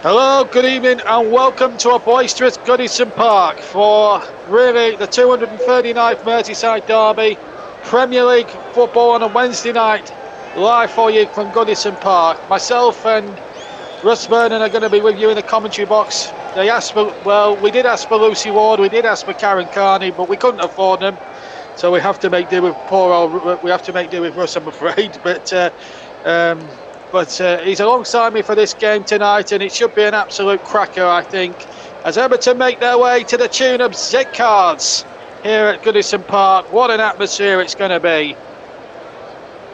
Hello, good evening and welcome to a boisterous Goodison Park for really the 239th Merseyside derby. Premier League football on a Wednesday night, live for you from Goodison Park. Myself and Russ Vernon are going to be with you in the commentary box. We did ask for Lucy Ward, we did ask for Karen Carney, but we couldn't afford them, so we have to make do with Russ, I'm afraid. But he's alongside me for this game tonight, and it should be an absolute cracker, I think, as Everton make their way to the tune of Z Cards here at Goodison Park. What an atmosphere it's going to be.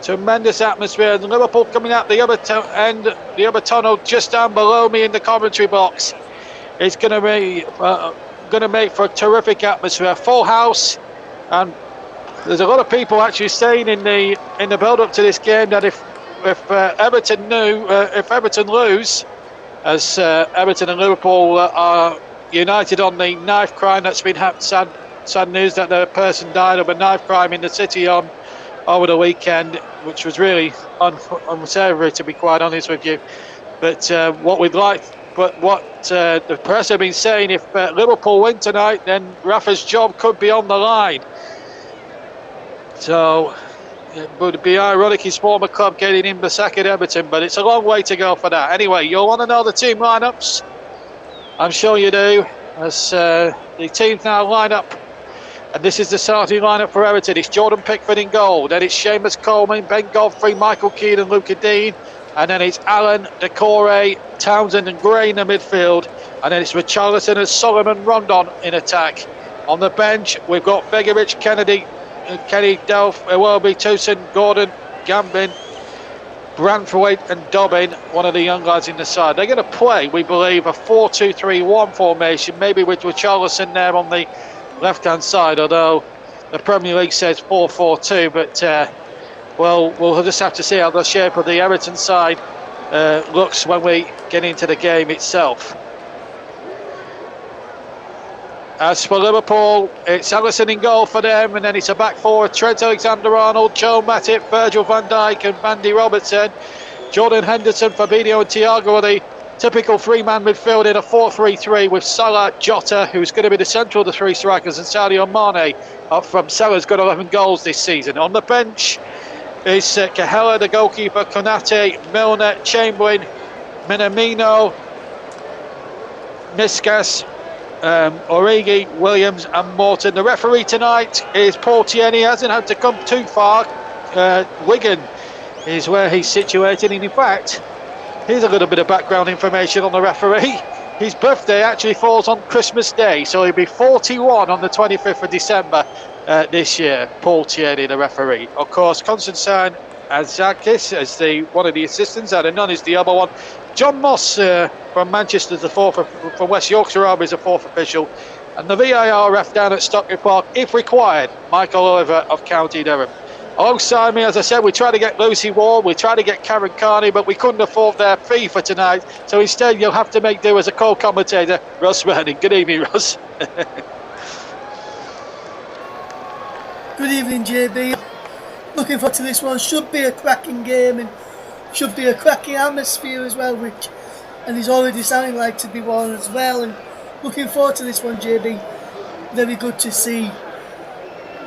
Tremendous atmosphere, and Liverpool coming out the other end, the other tunnel just down below me in the commentary box. It's going to make for a terrific atmosphere, full house, and there's a lot of people actually saying in the build-up to this game that if Everton lose, as Everton and Liverpool are united on the knife crime that's been sad news that the person died of a knife crime in the city over the weekend, which was really unsavoury, to be quite honest with you. But what the press have been saying, if Liverpool win tonight, then Rafa's job could be on the line. So it would be ironic his former club getting him the sack at Everton, but it's a long way to go for that. Anyway, you'll want to know the team lineups. I'm sure you do, as the teams now line up. And this is the starting lineup for Everton. It's Jordan Pickford in goal. Then it's Seamus Coleman, Ben Godfrey, Michael Keane and Luca Dean. And then it's Allen, Decore, Townsend and Gray in the midfield. And then it's Richarlison and Solomon Rondon in attack. On the bench, we've got Begovic, Kennedy, Kenny, Delph, Iwobi, Toussaint, Gordon, Gambin, Branthwaite and Dobbin, one of the young lads in the side. They're going to play, we believe, a 4-2-3-1 formation, maybe with Richarlison there on the left-hand side, although the Premier League says 4-4-2, but we'll just have to see how the shape of the Everton side looks when we get into the game itself. As for Liverpool, it's Alisson in goal for them, and then it's a back four: Trent Alexander-Arnold, Joe Matip, Virgil van Dijk and Andy Robertson. Jordan Henderson, Fabinho and Thiago are the typical three-man midfield in a 4-3-3 with Salah, Jota, who's going to be the central of the three strikers, and Sadio Mane up from. Salah's got 11 goals this season. On the bench is Cahella, the goalkeeper, Konate, Milner, Chamberlain, Minamino, Miskas, Origi, Williams and Morton. The referee tonight is Paul Tierney. He hasn't had to come too far. Wigan is where he's situated, and in fact, here's a little bit of background information on the referee. His birthday actually falls on Christmas Day, so he'll be 41 on the 25th of December this year. Paul Tierney, the referee. Of course, Konstantin Azakis is one of the assistants, and Nunn is the other one. John Moss from Manchester, the fourth, from West Yorkshire Army, is the fourth official, and the VAR ref down at Stockley Park, if required, Michael Oliver of County Durham. Alongside me, as I said, we tried to get Lucy Ward, we tried to get Karen Carney, but we couldn't afford their fee for tonight, so instead you'll have to make do as a co-commentator, Russ Vernon. Good evening, Russ. Good evening, JB. Looking forward to this one. Should be a cracking game and should be a cracking atmosphere as well, and he's already sounding like to be one as well. And looking forward to this one, JB. Very good to see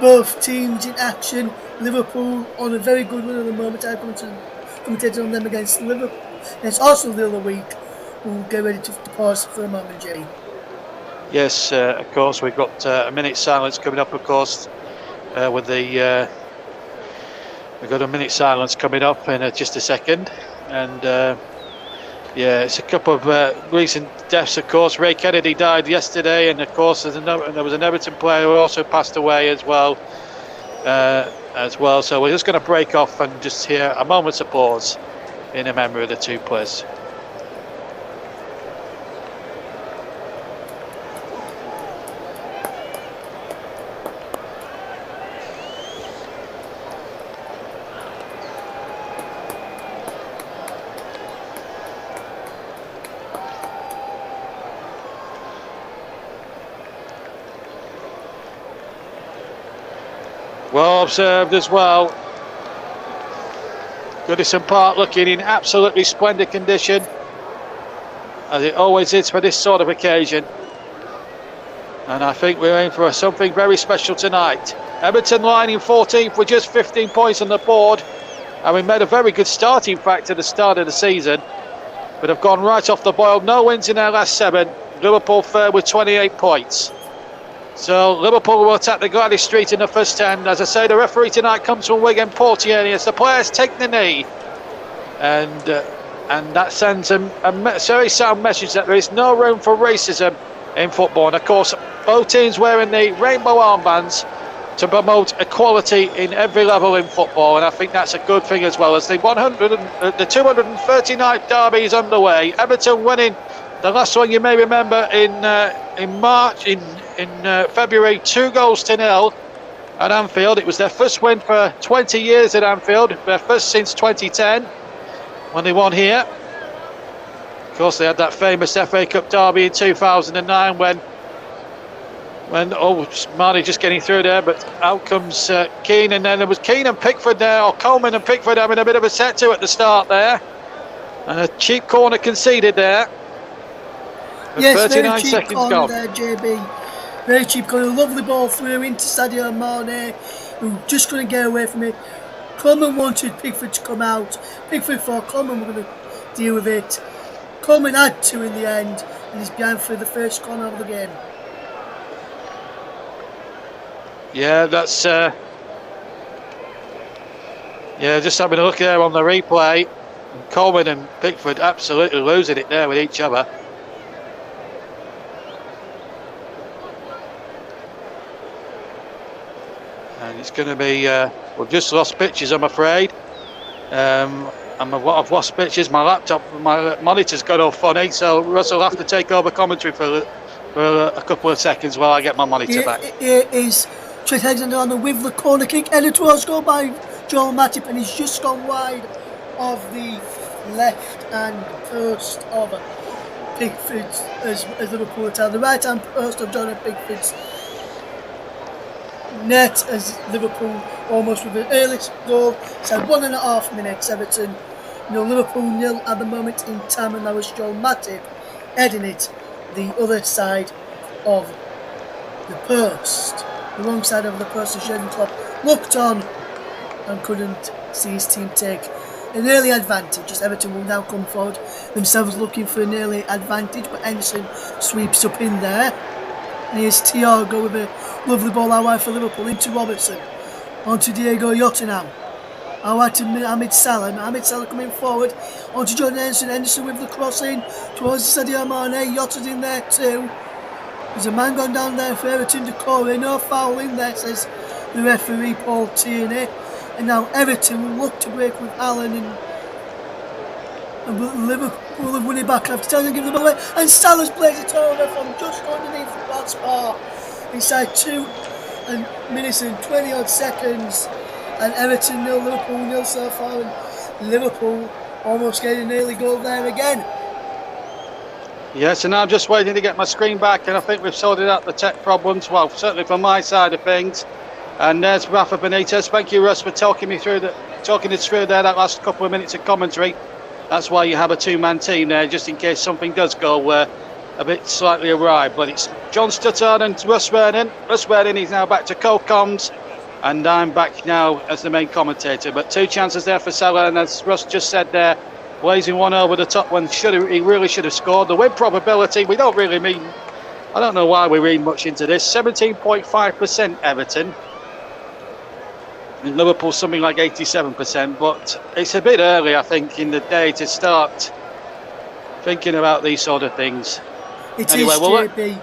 both teams in action. Liverpool on a very good run at the moment. I commentated on them against Liverpool. It's also the other week. We'll get ready to pause for a moment, Jay. Yes, of course, we've got a minute's silence coming up, of course, with the. We've got a minute's silence coming up in just a second, and yeah, it's a couple of recent deaths. Of course, Ray Kennedy died yesterday, and of course there was an Everton player who also passed away as well. So we're just going to break off and just hear a moment's of pause in memory of the two players. Well observed as well. Goodison Park looking in absolutely splendid condition. as it always is for this sort of occasion. And I think we're in for something very special tonight. Everton lying in 14th with just 15 points on the board. And we made a very good start, in fact, at the start of the season. But have gone right off the boil. No wins in their last 7. Liverpool third with 28 points. So Liverpool will attack the Gladys Street in the first 10. As I say, the referee tonight comes from Wigan Portier as the players take the knee. And that sends a very sound message that there is no room for racism in football. And of course, both teams wearing the rainbow armbands to promote equality in every level in football, and I think that's a good thing as well. As the 239th derby is underway, Everton winning the last one, you may remember, in February, 2-0 at Anfield. It was their first win for 20 years at Anfield, their first since 2010 when they won here. Of course, they had that famous FA Cup derby in 2009 when Marnie just getting through there, but out comes Keane, and then there was Keane and Pickford there, or Coleman and Pickford having a bit of a set to at the start there, and a cheap corner conceded there. Yes, 39 very cheap seconds corner gone. there, JB. Very cheap corner, lovely ball through into Sadio Mane, who just couldn't get away from it. Coleman wanted Pickford to come out. Pickford thought Coleman were going to deal with it. Coleman had to in the end, and he's behind for the first corner of the game. Yeah, that's just having a look there on the replay. Coleman and Pickford absolutely losing it there with each other. And it's going to be, we've just lost pictures, I'm afraid. I've lost pictures. My monitor's got all funny, so Russell will have to take over commentary for a couple of seconds while I get my monitor back. It is Trent Alexander-Arnold with the corner kick, headed towards goal by Joel Matip, and he's just gone wide of the left hand post of Pickford as Liverpool attack. The right hand post of Jordan Pickford's net as Liverpool almost with an early goal. It's had 1.5 minutes. Everton, Liverpool 0 at the moment in time, and that was Joel Matip heading it the other side of the post. The wrong side of the post, as Jurgen Klopp looked on and couldn't see his team take an early advantage, as Everton will now come forward themselves looking for an early advantage, but Henderson sweeps up in there. And here's Thiago with a lovely ball out wide for Liverpool into Robertson. Onto Diego Jota now. Out wide to Mohamed Salah. Mohamed Salah coming forward. Onto Jordan Henderson. Henderson with the cross in towards Sadio Mane. Jota's in there too. There's a man gone down there for Everton to call in. No foul in there, says the referee Paul Tierney. And now Everton will look to break with Allen, and Liverpool have won it back after trying to give them away. And Salah's plays it over from just underneath the crossbar. Inside 2 minutes and 20 odd seconds. And Everton 0, Liverpool 0 so far. And Liverpool almost getting an early goal there again. Yes, and now I'm just waiting to get my screen back, and I think we've sorted out the tech problems, well, certainly from my side of things. And there's Rafa Benitez. Thank you, Russ, for talking us through there that last couple of minutes of commentary. That's why you have a two-man team there, just in case something does go a bit slightly awry. But it's John Stuttard and Russ Vernon. Russ Vernon is now back to co-comms, and I'm back now as the main commentator. But 2 chances there for Salah, and as Russ just said there, blazing one over the top one. He really should have scored. The win probability, I don't know why we read much into this. 17.5% Everton. In Liverpool, something like 87%. But it's a bit early, I think, in the day to start thinking about these sort of things. It is, JB.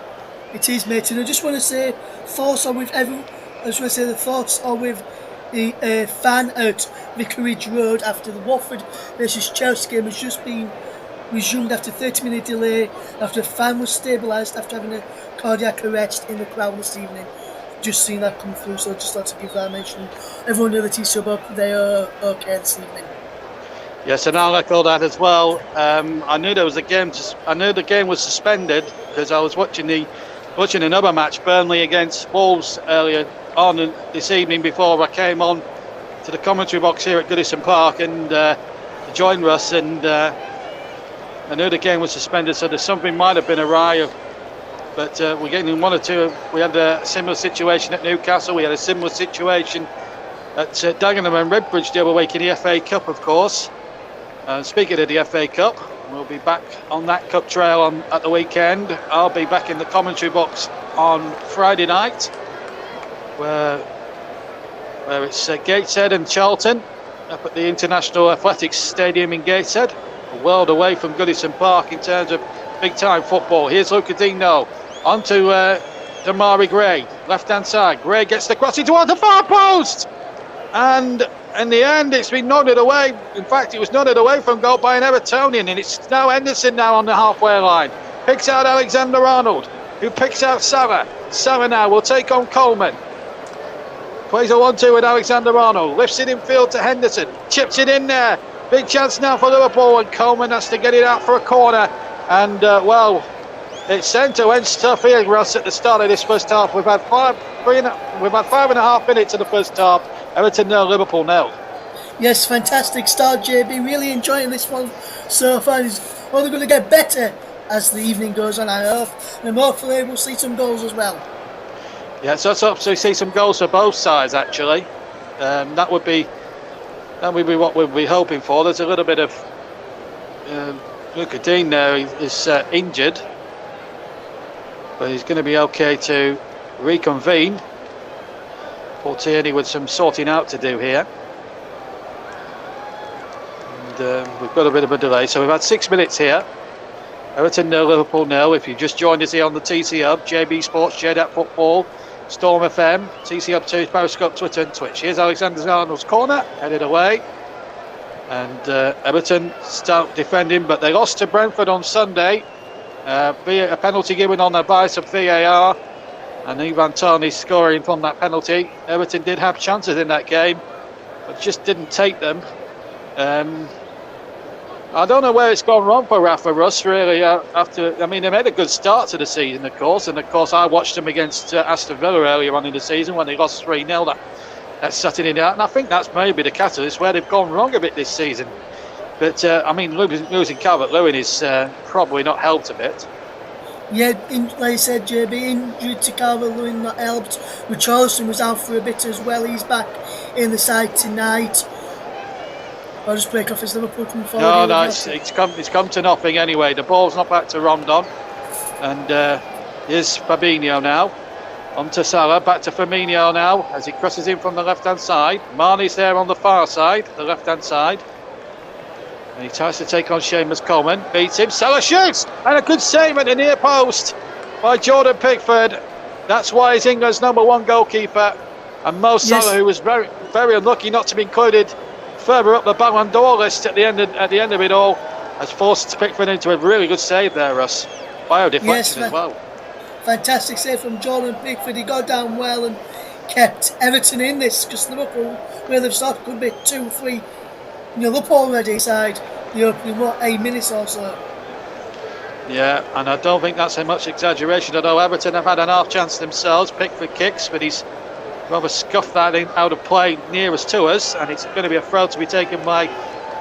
It is, mate. And I just want to say, thoughts are with everyone. The thoughts are with the fan at Vicarage Road after the Watford versus Chelsea game has just been resumed after 30-minute delay, after a fan was stabilised after having a cardiac arrest in the crowd this evening. Just seen that come through, so I just thought to give that a mention. Everyone knew that he's up, they are okay this evening. Yes, and I'll echo that as well. I knew there was a game. I knew the game was suspended because I was watching another match, Burnley against Wolves, earlier on this evening before I came on to the commentary box here at Goodison Park and to join Russ. And I knew the game was suspended, so there's something might have been awry. But we're getting one or two. We had a similar situation at Newcastle. We had a similar situation at Dagenham and Redbridge the other week in the FA Cup, of course. Speaking of the FA Cup, we'll be back on that cup trail at the weekend. I'll be back in the commentary box on Friday night, where it's Gateshead and Charlton up at the International Athletics Stadium in Gateshead, a world away from Goodison Park in terms of big-time football. Here's Lucadino onto Damari Gray, left-hand side. Gray gets the crossing towards the far post, and in the end, it's been nodded away. In fact, it was nodded away from goal by an Evertonian, and it's now Henderson now on the halfway line. Picks out Alexander-Arnold, who picks out Salah. Salah now will take on Coleman. Plays a 1-2 with Alexander-Arnold. Lifts it in field to Henderson. Chips it in there. Big chance now for Liverpool, and Coleman has to get it out for a corner. And, it's end-to-end stuff here, Ross, at the start of this first half. We've had 5.5 minutes in the first half. Everton 0, Liverpool 0. Yes, fantastic start, JB. Really enjoying this one so far. It's only going to get better as the evening goes on, I hope. And hopefully we'll see some goals as well. Yeah, so let's hope to see some goals for both sides, actually. That would be what we'd be hoping for. There's a little bit of... Look at Dean there, is injured. But he's going to be okay to reconvene. Paul Tierney with some sorting out to do here. And we've got a bit of a delay, so we've had 6 minutes here. Everton 0, Liverpool 0. If you've just joined us here on the TC Hub, JB Sports, JDAT Football, Storm FM, TC Hub 2, Periscope, Twitter and Twitch. Here's Alexander-Arnold's corner, headed away. And Everton start defending, but they lost to Brentford on Sunday. Be a penalty given on the bias of VAR. And Ivan Toney scoring from that penalty. Everton did have chances in that game, but just didn't take them. I don't know where it's gone wrong for Rafa Russ, really. They made a good start to the season, of course. And, of course, I watched them against Aston Villa earlier on in the season when they lost 3-0. That's Saturday night. And I think that's maybe the catalyst where they've gone wrong a bit this season. But, losing Calvert-Lewin is probably not helped a bit. Yeah, like I said, JB, injury to Calvert-Lewin not helped. Richarlison was out for a bit as well. He's back in the side tonight. I'll just break off his Liverpool coming forward. No, it's come to nothing anyway. The ball's not back to Rondon. And here's Fabinho now. On to Salah, back to Firmino now as he crosses in from the left-hand side. Marnie's there on the far side, the left-hand side. And he tries to take on Seamus Coleman, beats him, Salah shoots! And a good save at the near post by Jordan Pickford. That's why he's England's #1 goalkeeper. And Mo Salah, who was very, very unlucky not to be included further up the Ballon d'Or list at the end of it all, has forced Pickford into a really good save there, Russ. Bio-deflection as well. Fantastic save from Jordan Pickford. He got down well and kept Everton in this, because Liverpool, where they've started, could be 2-3 up already inside the opening 8 minutes or so. Yeah, and I don't think that's so much exaggeration, although Everton have had an half chance themselves. Pickford kicks, but he's rather scuffed that out of play nearest to us, and it's going to be a throw to be taken by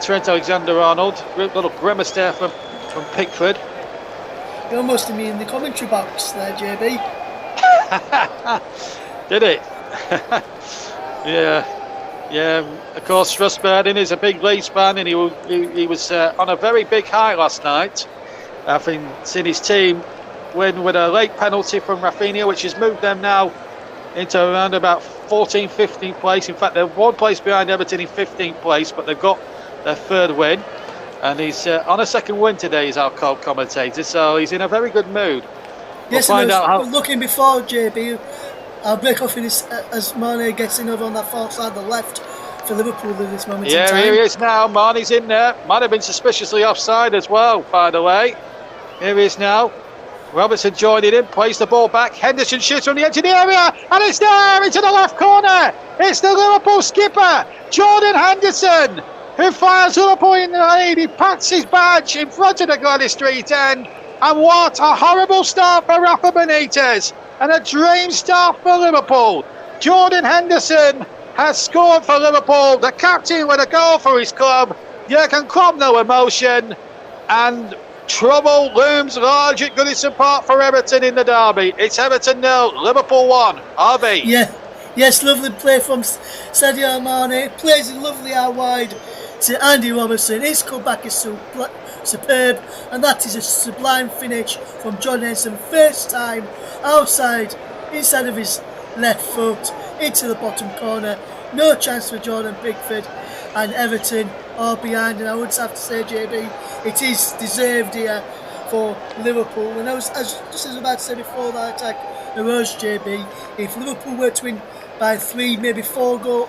Trent Alexander-Arnold. Little grimace there from Pickford. You almost had me in the commentary box there, JB. Did it? Yeah. Of course, Russ Burdon is a big Leeds fan, and he was on a very big high last night, having seen his team win with a late penalty from Rafinha, which has moved them now into around about 14th, 15th place. In fact, they're 1 place behind Everton in 15th place, but they've got their third win. And he's on a second win today, is our commentator, so he's in a very good mood. Yes, we'll find out how. Looking before, JB, I'll break off in this, as Mane gets in over on that far side, the left, for Liverpool at this moment in time. Yeah, here he is now. Mane's in there. Might have been suspiciously offside as well, by the way. Here he is now. Robertson joining in, plays the ball back. Henderson shoots from the edge of the area, and it's there into the left corner. It's the Liverpool skipper, Jordan Henderson, who fires Liverpool in the lead. He pats his badge in front of the Gladys Street end. And what a horrible start for Rafa Benitez, and a dream start for Liverpool. Jordan Henderson has scored for Liverpool, the captain with a goal for his club. Jurgen Klopp, no emotion, and trouble looms large at Goodison Park for Everton in the derby. It's Everton 0, Liverpool 1. RB. Yeah, yes, lovely play from Sadio Mane. Plays it lovely out wide to Andy Robertson. His cutback is superb, and that is a sublime finish from John Henderson. First time inside of his left foot, into the bottom corner. No chance for Jordan Pickford, and Everton are behind. And I would have to say, JB, it is deserved here for Liverpool. And I was just as about to say before that attack arose, JB, if Liverpool were to win by 3, maybe 4 or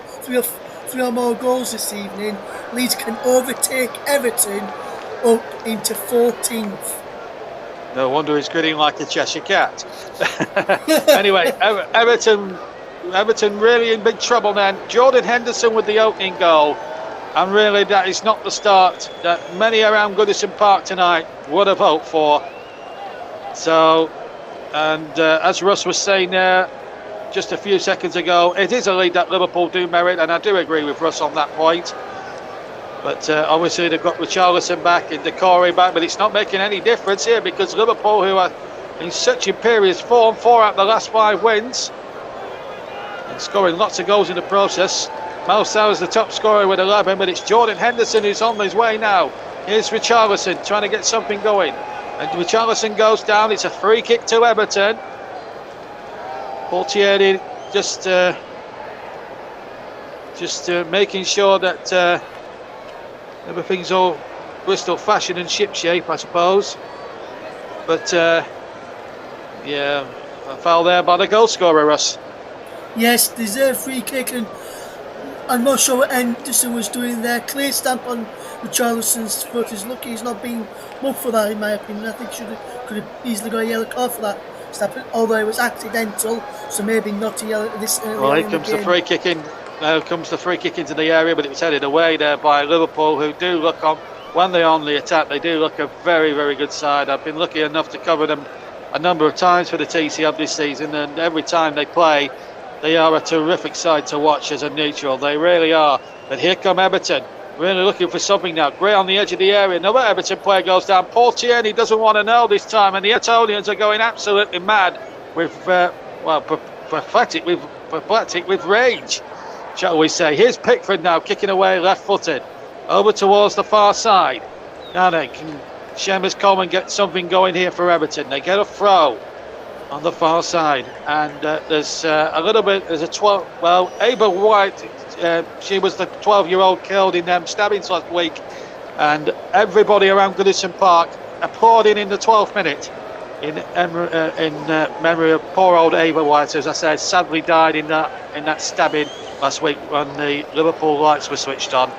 more goals this evening, Leeds can overtake Everton up into 14th. No wonder he's grinning like a Cheshire cat. Anyway, Everton really in big trouble then. Jordan Henderson with the opening goal, and really that is not the start that many around Goodison Park tonight would have hoped for. So, and as Russ was saying there just a few seconds ago, it is a lead that Liverpool do merit, and I do agree with Russ on that point. But obviously they've got Richarlison back and Decore back, but it's not making any difference here because Liverpool, who are in such imperious form, 4 out of the last 5 wins, and scoring lots of goals in the process. Mo Salah's the top scorer with 11, but it's Jordan Henderson who's on his way now. Here's Richarlison trying to get something going, and Richarlison goes down. It's a free kick to Everton. Paul Tierney just making sure that everything's all Bristol fashion and shipshape, I suppose. But yeah, a foul there by the goal scorer, Russ. Yes, deserved free kick, and I'm not sure what Henderson was doing there. Clear stamp on Richarlison's foot. He's lucky he's not being mugged for that, in my opinion. I think could have easily got a yellow card for that stamp, although it was accidental, so maybe not a yellow this early. Well, here comes the free kick in. Now comes the free kick into the area, but it was headed away there by Liverpool, who do look on, when they're on the attack, they do look a very, very good side. I've been lucky enough to cover them a number of times for the TCF this season, and every time they play, they are a terrific side to watch as a neutral. They really are. But here come Everton, really looking for something now. Gray on the edge of the area. Another Everton player goes down. Paul Tierney doesn't want to know this time, and the Evertonians are going absolutely mad with, pathetic with rage, shall we say. Here's Pickford now, kicking away left-footed, over towards the far side. Now then, can Seamus Coleman get something going here for Everton? They get a throw on the far side, and there's a 12. Well, Ava White, she was the 12-year-old killed in them stabbings last week, and everybody around Goodison Park applauding in the 12th minute in memory of poor old Ava White, as I said, sadly died in that stabbing last week when the Liverpool lights were switched on.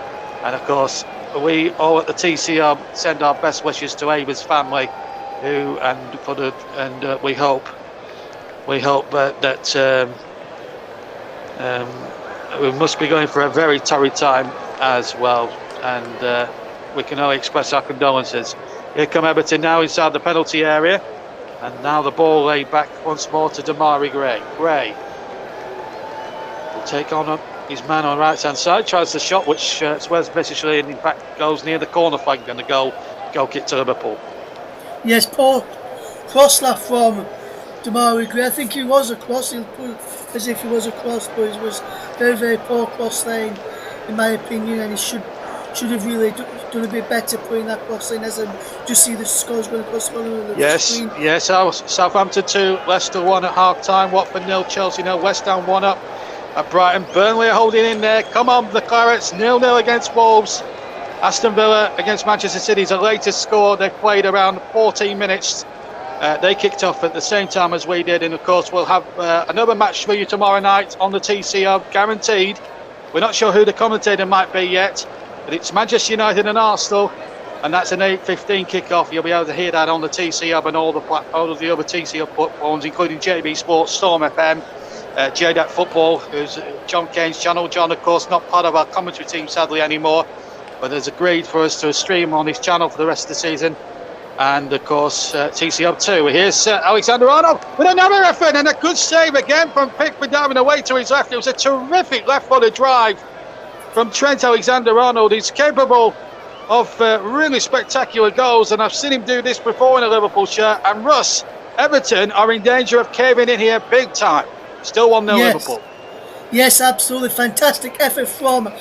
And of course, we all at the TCR send our best wishes to Ava's family, we hope that we must be going for a very torrid time as well, and we can only express our condolences. Here come Everton now inside the penalty area, and now the ball laid back once more to Damari Gray. Gray will take on his man on right hand side, tries the shot which swerves viciously and in fact goes near the corner flag, and the goal kick to Liverpool. Yes, poor cross left from Damari Gray. I think it was a cross. He put as if it was a cross, but it was very, very poor cross lane, in my opinion, and he should have really done a bit better putting that cross in. As I just see the scores going across the screen. Yes. Southampton 2, Leicester 1 at half time. Watford 0, Chelsea 0, West Ham 1 up at Brighton. Burnley are holding in there. Come on, the Clarets, 0-0 against Wolves. Aston Villa against Manchester City is the latest score. They've played around 14 minutes. They kicked off at the same time as we did, and of course we'll have another match for you tomorrow night on the TCR, guaranteed. We're not sure who the commentator might be yet, but it's Manchester United and Arsenal, and that's an 8:15 kick-off. You'll be able to hear that on the TCR and all of the other TCR platforms, including JB Sports, Storm FM, JDAT Football, who's John Kane's channel. John, of course, not part of our commentary team sadly anymore, but has agreed for us to stream on his channel for the rest of the season. And of course, TCR 2. Here's Alexander Arnold with another effort, and a good save again from Pickford diving away to his left. It was a terrific left-footed drive from Trent Alexander-Arnold. He's capable of really spectacular goals, and I've seen him do this before in a Liverpool shirt. And Russ, Everton are in danger of caving in here big time. Still 1-0 Liverpool. Yes, absolutely. Fantastic effort from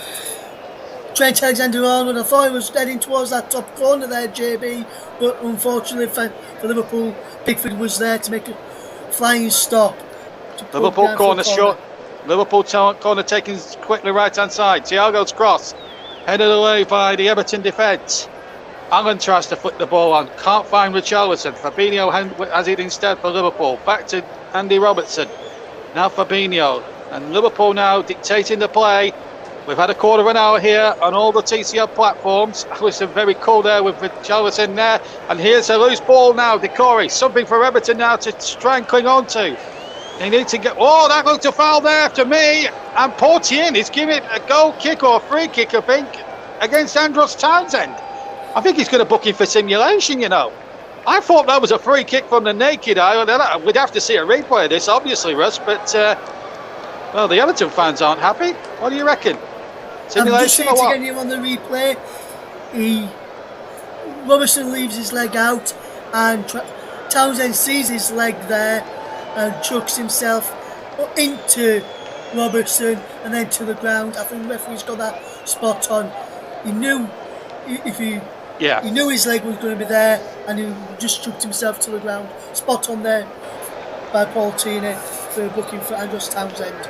Trent Alexander-Arnold. I thought he was heading towards that top corner there, JB, but unfortunately for Liverpool, Pickford was there to make a flying stop. Liverpool corner shot. Liverpool corner taken quickly right-hand side. Thiago's cross, headed away by the Everton defence. Allen tries to flick the ball on, can't find Richarlison. Fabinho has it instead for Liverpool. Back to Andy Robertson. Now Fabinho. And Liverpool now dictating the play. We've had a quarter of an hour here on all the TCL platforms. Alisson very cool there with Richarlison there. And here's a loose ball now. Decore, something for Everton now to try and cling on to. They need to get... Oh, that looked a foul there to me. And Portier is giving it a goal kick or a free kick, I think, against Andros Townsend. I think he's going to book him for simulation, you know. I thought that was a free kick from the naked eye. We'd have to see a replay of this, obviously, Russ. But, well, the Everton fans aren't happy. What do you reckon? Simulation or what? I'm just saying on the replay. Robertson leaves his leg out and Townsend sees his leg there and chucks himself into Robertson and then to the ground. I think the referee's got that spot on. He knew he knew his leg was going to be there and he just chucked himself to the ground. Spot on there by Paul Tierney for booking for Andros Townsend.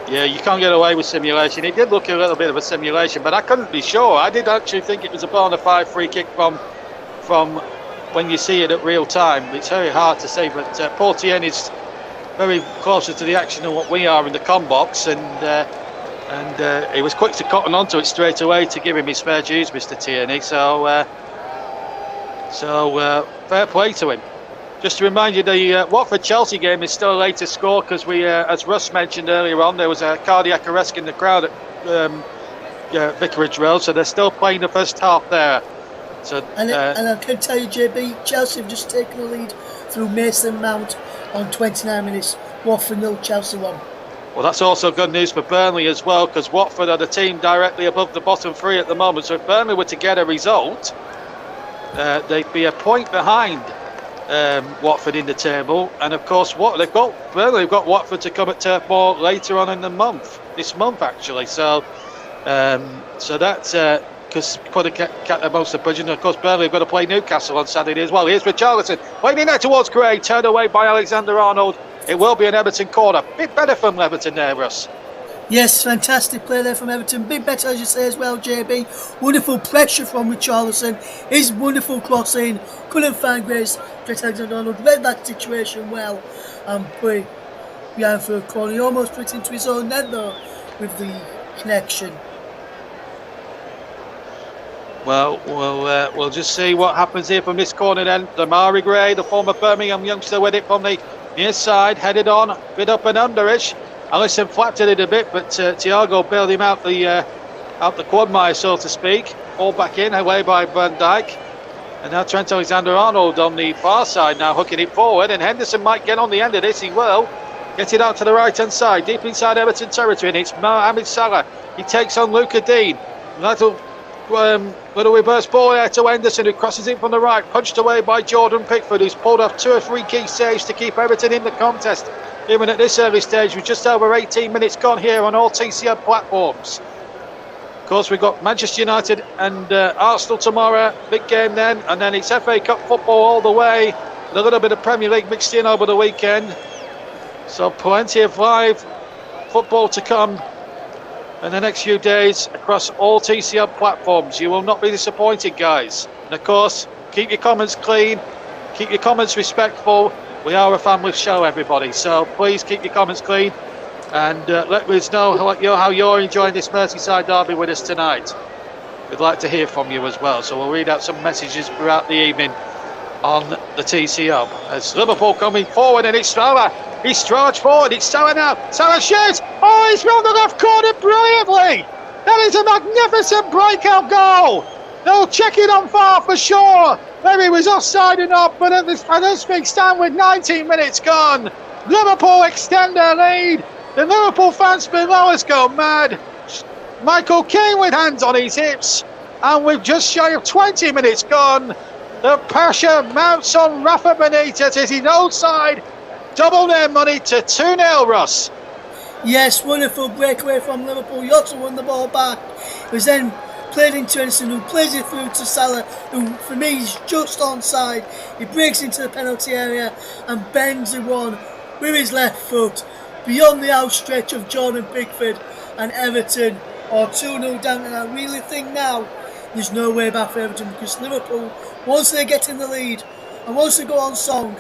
Yeah, you can't get away with simulation. It did look a little bit of a simulation, but I couldn't be sure. I did actually think it was a bona fide free kick from when you see it at real time. It's very hard to say, but Paul Tierney is very closer to the action than what we are in the com box, and he was quick to cotton onto it straight away to give him his fair dues, Mr. Tierney. So fair play to him. Just to remind you, the Watford-Chelsea game is still a later score because we, as Russ mentioned earlier on, there was a cardiac arrest in the crowd at Vicarage Road, so they're still playing the first half there. So, and I can tell you, JB, Chelsea have just taken the lead through Mason Mount on 29 minutes. Watford 0, Chelsea 1. Well, that's also good news for Burnley as well, because Watford are the team directly above the bottom three at the moment. So if Burnley were to get a result, they'd be a point behind Watford in the table, and of course Burnley have got Watford to come at Turf Moor later on in the month, this month actually. So that's because put a cat amongst the budget. And of course Burnley have got to play Newcastle on Saturday as well. Here's Richarlison waiting there towards Gray, turned away by Alexander-Arnold. It will be an Everton corner. Bit better from Everton there, Russ. Yes, fantastic play there from Everton. Bit better, as you say as well, JB. Wonderful pressure from Richarlison. His wonderful crossing. Couldn't find Grace. Trent Alexander-Arnold read that situation well and put behind for a corner. He almost put it into his own net though with the connection. Well, we'll just see what happens here from this corner then. Damari Gray, the former Birmingham youngster, with it from the near side, headed on, a bit up and underish. Alisson flapped it a bit, but Thiago bailed him out the quagmire, so to speak. All back in, away by Van Dijk. And now Trent Alexander-Arnold on the far side, now hooking it forward. And Henderson might get on the end of this, he will. Get it out to the right-hand side, deep inside Everton territory, and it's Mohamed Salah. He takes on Luca Dean. Little reverse ball there to Henderson, who crosses it from the right, punched away by Jordan Pickford, who's pulled off 2 or 3 key saves to keep Everton in the contest. Even at this early stage, with just over 18 minutes gone here on all TCL platforms. Of course, we've got Manchester United and Arsenal tomorrow, big game then, and then it's FA Cup football all the way, and a little bit of Premier League mixed in over the weekend. So plenty of live football to come in the next few days across all TCL platforms. You will not be disappointed, guys. And of course, keep your comments clean, keep your comments respectful. We are a family show, everybody, so please keep your comments clean and let us know how you're enjoying this Merseyside derby with us tonight. We'd like to hear from you as well, so we'll read out some messages throughout the evening on the TCL. As Liverpool coming forward, and it's Salah. He's charged forward, it's Salah now. Salah shoots! Oh, he's round the left corner brilliantly! That is a magnificent breakout goal! They'll check it on VAR for sure. Maybe it was offside or not, but at this big stand with 19 minutes gone, Liverpool extend their lead. The Liverpool fans below us go mad. Michael Keane with hands on his hips. And we've just shy of 20 minutes gone. The pressure mounts on Rafa Benitez as his old side double their money to 2-0, Russ. Yes, wonderful breakaway from Liverpool. He also won the ball back. It was then played into Edison, who plays it through to Salah, who for me is just onside. He breaks into the penalty area and bends the one with his left foot beyond the outstretch of Jordan Pickford, and Everton are 2-0 down. And I really think now there's no way back for Everton, because Liverpool, once they get in the lead and once they go on song,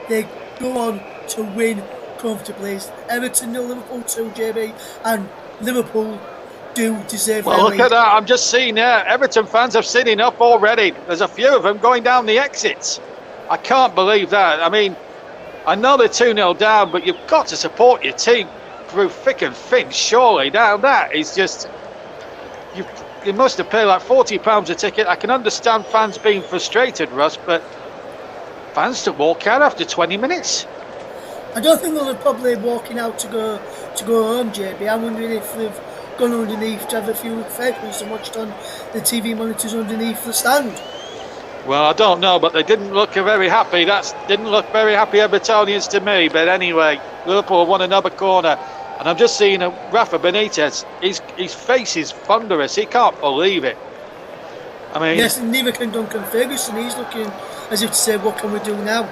they go on to win comfortably. Everton 0, Liverpool 2, JB, and Liverpool do deserve their look lead. at that. I'm just seeing there, Everton fans have sitting up already. There's a few of them going down the exits. I can't believe that. I mean, I know they're 2-0 down, but you've got to support your team through thick and thin, surely. Now that is just... You must have paid like £40 a ticket. I can understand fans being frustrated, Russ, but fans to walk out after 20 minutes. I don't think they're probably walking out to go home, JB. I'm wondering if they've gone underneath to have a few refreshments and watched on the TV monitors underneath the stand. Well, I don't know, but they didn't look very happy. Didn't look very happy, Evertonians, to me. But anyway, Liverpool won another corner. And I'm just seeing Rafa Benitez. His face is thunderous. He can't believe it. I mean... Yes, and neither can Duncan Ferguson. He's looking as if to say, what can we do now?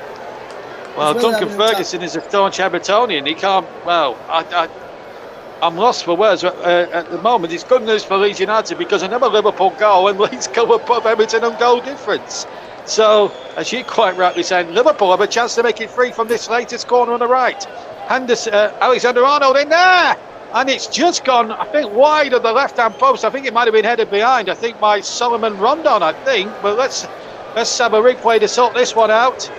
Well, Duncan Ferguson is a staunch Evertonian. He can't... Well, I'm lost for words at the moment. It's good news for Leeds United because another Liverpool goal and Leeds go above Everton on goal difference. So, as you quite rightly said, Liverpool have a chance to make it free from this latest corner on the right. Alexander-Arnold in there, and it's just gone, I think, wide of the left-hand post. I think it might have been headed behind, I think, by Solomon Rondon, I think. But let's have a replay to sort this one out.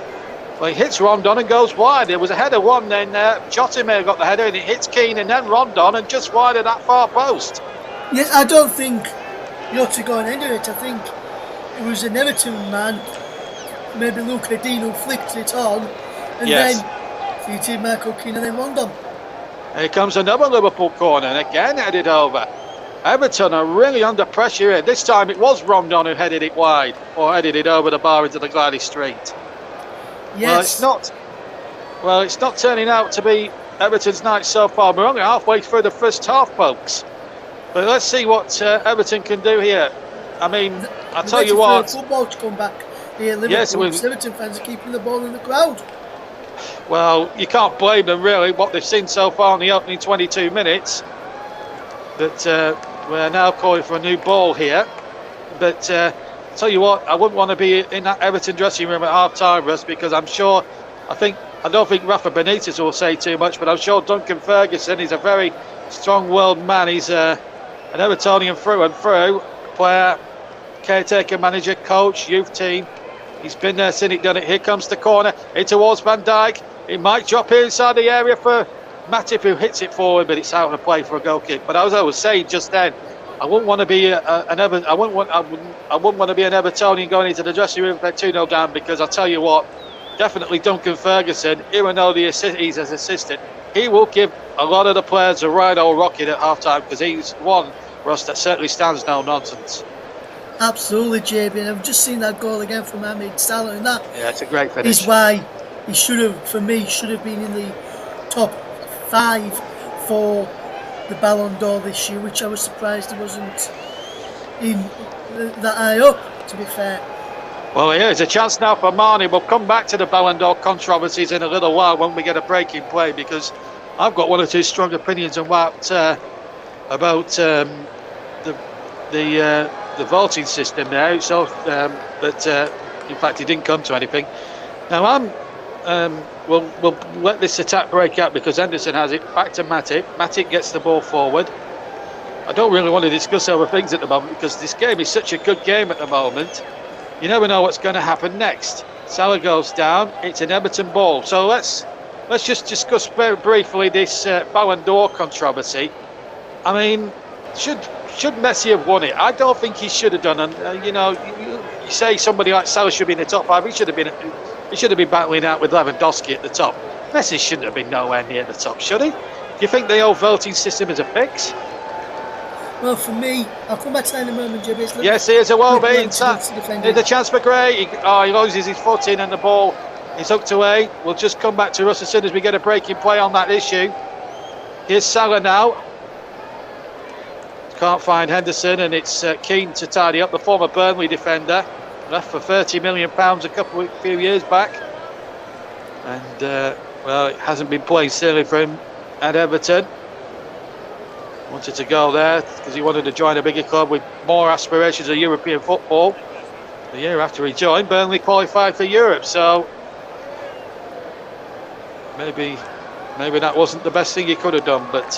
Well, he hits Rondon and goes wide. There was a header one, then Jota may have got the header, and it hits Keane and then Rondon, and just wide of that far post. Yes, I don't think you ought to go and enter it. I think it was an Everton man, maybe Luca Dean, who flicked it on, and then featured Michael Keane and then Rondon. Here comes another Liverpool corner, and again headed over. Everton are really under pressure here. This time it was Rondon who headed it wide, or headed it over the bar into the Gladys Street. Yes. Well, it's not turning out to be Everton's night so far. We're only halfway through the first half, folks. But let's see what Everton can do here. I mean, I'll tell you what. Football to come back here, Liverpool. Yes, Everton fans are keeping the ball in the crowd. Well, you can't blame them really. What they've seen so far in the opening 22 minutes. But we're now calling for a new ball here. But tell you what, I wouldn't want to be in that Everton dressing room at half time, Russ, because I don't think Rafa Benitez will say too much, but I'm sure Duncan Ferguson is a very strong-willed man. He's an Evertonian through and through, player, caretaker, manager, coach, youth team. He's been there, seen it, done it. Here comes the corner, in towards Van Dijk. It might drop inside the area for Matip, who hits it forward, but it's out of play for a goal kick. But as I was saying just then, I wouldn't want to be an Evertonian going into the dressing room if they're 2-0 down, because I'll tell you what, definitely Duncan Ferguson, even though he's his assistant, he will give a lot of the players a right old rocket at half time, because he's one, Russ, that certainly stands no nonsense. Absolutely, JB, and I've just seen that goal again from Mohamed Salah, and that it's a great finish. Is why he should have been in the top 5 for the Ballon d'Or this year, which I was surprised he wasn't in that high up, to be fair. Well, here's a chance now for Mane. We'll come back to the Ballon d'Or controversies in a little while when we get a break in play, because I've got one or two strong opinions on about the voting system now. So, but in fact, it didn't come to anything. Now we'll let this attack break out because Henderson has it back to Matip. Matip gets the ball forward. I don't really want to discuss other things at the moment because this game is such a good game at the moment. You never know what's going to happen next. Salah goes down. It's an Everton ball. So let's just discuss very briefly this Ballon d'Or controversy. I mean, should Messi have won it? I don't think he should have done. And you say somebody like Salah should be in the top 5. He should have been battling out with Lewandowski at the top. Messi shouldn't have been nowhere near the top, should he? Do you think the old voting system is a fix? Well, for me, I'll come back to that in a moment, JB. Yes, here's a well beaten. Liverpool There's a chance for Gray. He loses his foot in and the ball is hooked away. We'll just come back to us as soon as we get a breaking play on that issue. Here's Salah now. Can't find Henderson, and it's Keane to tidy up. The former Burnley defender left for £30 million a few years back, and well, it hasn't been playing silly for him at Everton. Wanted to go there because he wanted to join a bigger club with more aspirations of European football. The year after he joined, Burnley qualified for Europe, so maybe that wasn't the best thing he could have done. But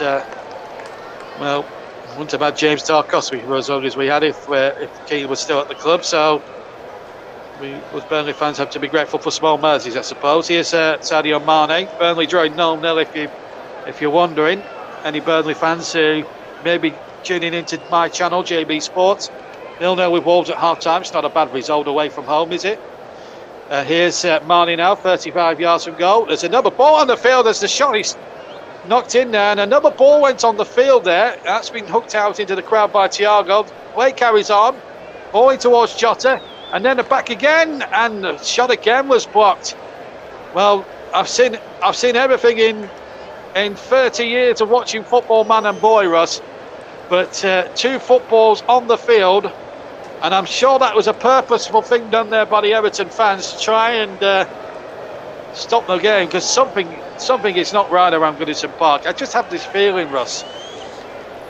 well, wouldn't have had James Tarkowski for as long as we had if Keane was still at the club. So we, as Burnley fans, have to be grateful for small mercies, I suppose. Here's Sadio Mane. Burnley drawing 0-0 if you're wondering. Any Burnley fans who may be tuning into my channel, JB Sports. 0-0 with Wolves at half-time. It's not a bad result away from home, is it? Here's Mane now, 35 yards from goal. There's another ball on the field as the shot is knocked in there, and another ball went on the field there. That's been hooked out into the crowd by Thiago. Play carries on, ball towards Jota, and then back again, and the shot again was blocked. Well, I've seen everything in 30 years of watching football, man and boy, Russ. But two footballs on the field, and I'm sure that was a purposeful thing done there by the Everton fans to try and stop the game, because something is not right around Goodison Park. I just have this feeling, Russ,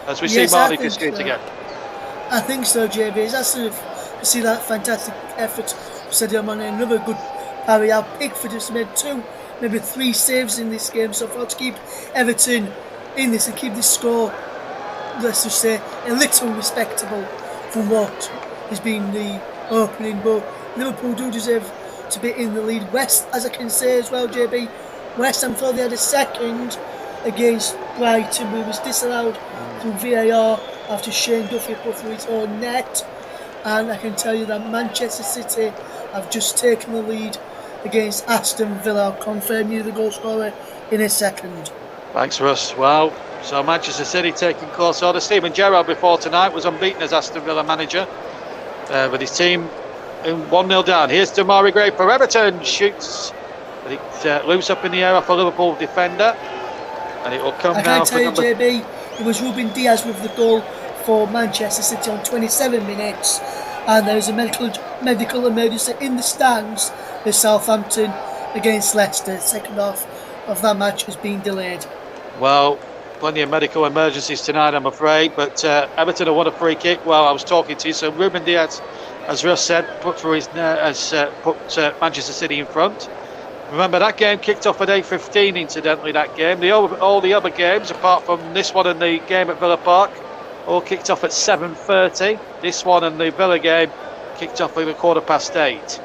as we see Marnie dispute again. I think so, JB. It's actually to see that fantastic effort from Sadio Mane. Another good parry out. Pickford has made 2, maybe 3 saves in this game so far to keep Everton in this and keep this score, let's just say, a little respectable from what has been the opening. But Liverpool do deserve to be in the lead. West, as I can say as well, JB, West Ham thought they had a second against Brighton, but was disallowed through VAR after Shane Duffy put through his own net. And I can tell you that Manchester City have just taken the lead against Aston Villa. I'll confirm you the goal scorer in a second. Thanks, Russ. Well, so Manchester City taking close order. Steven Gerrard before tonight was unbeaten as Aston Villa manager with his team 1-0 down. Here's Demarai Gray for Everton. Shoots, but it loops up in the air off a Liverpool defender, and it will come I now. Can tell you, JB, it was Ruben Diaz with the goal for Manchester City on 27 minutes, and there is a medical emergency in the stands for Southampton against Leicester. The second half of that match has been delayed. Well, plenty of medical emergencies tonight, I'm afraid, but Everton have won a free kick while I was talking to you. So Ruben Diaz, as Russ said, put Manchester City in front. Remember, that game kicked off at 8:15, incidentally, that game. All the other games, apart from this one and the game at Villa Park, all kicked off at 7:30. This one and the Villa game kicked off at 8:15.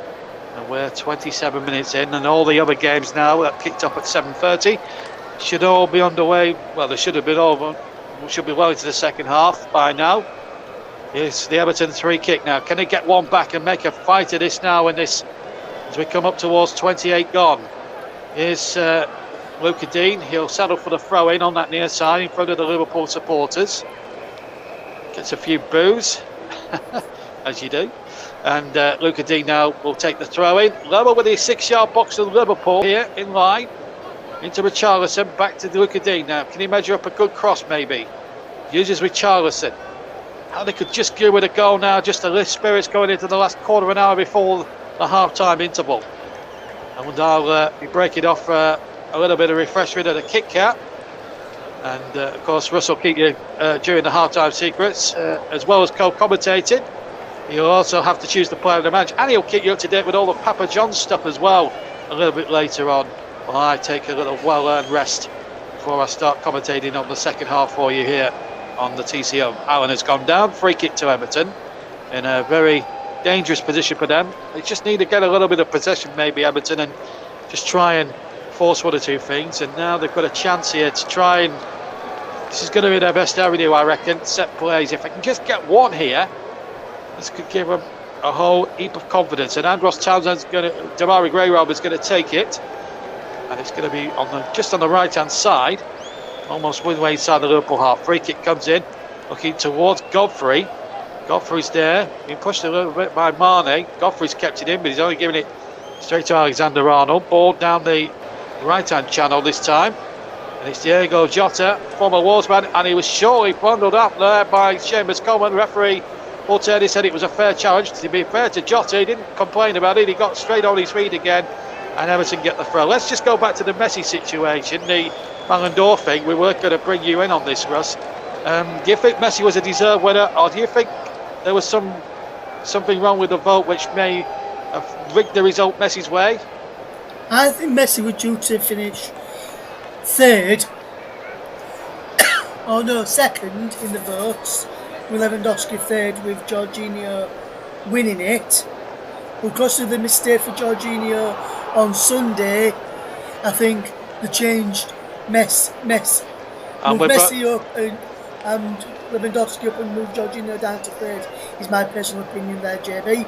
And we're 27 minutes in, and all the other games now that kicked off at 7:30 should all be underway. Well, they should have been over. We should be well into the second half by now. Here's the Everton free kick now. Can they get one back and make a fight of this now as we come up towards 28 gone? Here's Luca Dean. He'll settle for the throw-in on that near side in front of the Liverpool supporters. Gets a few boos, as you do. And Luca Dean now will take the throw-in. Lower with his 6-yard box of Liverpool here in line. Into Richarlison, back to Luca Dean now. Can he measure up a good cross maybe? Uses Richarlison. How they could just go with a goal now, just to lift spirits going into the last quarter of an hour before the half-time interval. And I'll be breaking off a little bit of refreshment at a Kit Kat. And of course, Russ will keep you during the half-time secrets, as well as co-commentating. You'll also have to choose the player of the match, and he'll keep you up to date with all the Papa John's stuff as well a little bit later on. Well, I take a little well-earned rest before I start commentating on the second half for you here on the TCO. Allen has gone down, free kick to Everton in a very dangerous position for them. They just need to get a little bit of possession maybe, Everton, and just try and force one or two things. And now they've got a chance here to try and, this is going to be their best avenue, I reckon, set plays. If I can just get one here, this could give them a whole heap of confidence. And Andros Townsend's going to, Demarai Gray is going to take it, and it's going to be just on the right hand side, almost midway inside the Liverpool half. Free kick comes in, looking towards Godfrey. Godfrey's there, being pushed a little bit by Mane. Godfrey's kept it in, but he's only giving it straight to Alexander-Arnold. Ball down the right-hand channel this time. And it's Diego Jota, former Wolvesman, and he was surely bundled up there by Chambers Coleman. Referee Paul Tierney said it was a fair challenge. To be fair to Jota, he didn't complain about it. He got straight on his feet again, and Everton get the throw. Let's just go back to the Messi situation, the Ballon d'Or thing. We were going to bring you in on this, Russ. Do you think Messi was a deserved winner, or do you think there was something wrong with the vote which may have rigged the result Messi's way? I think Messi was due to finish third, or no, second in the votes, with Lewandowski third, with Jorginho winning it. Because of the mistake for Jorginho on Sunday, I think they changed Messi up and Lewandowski up and moved Jorginho down to third, is my personal opinion there, JB.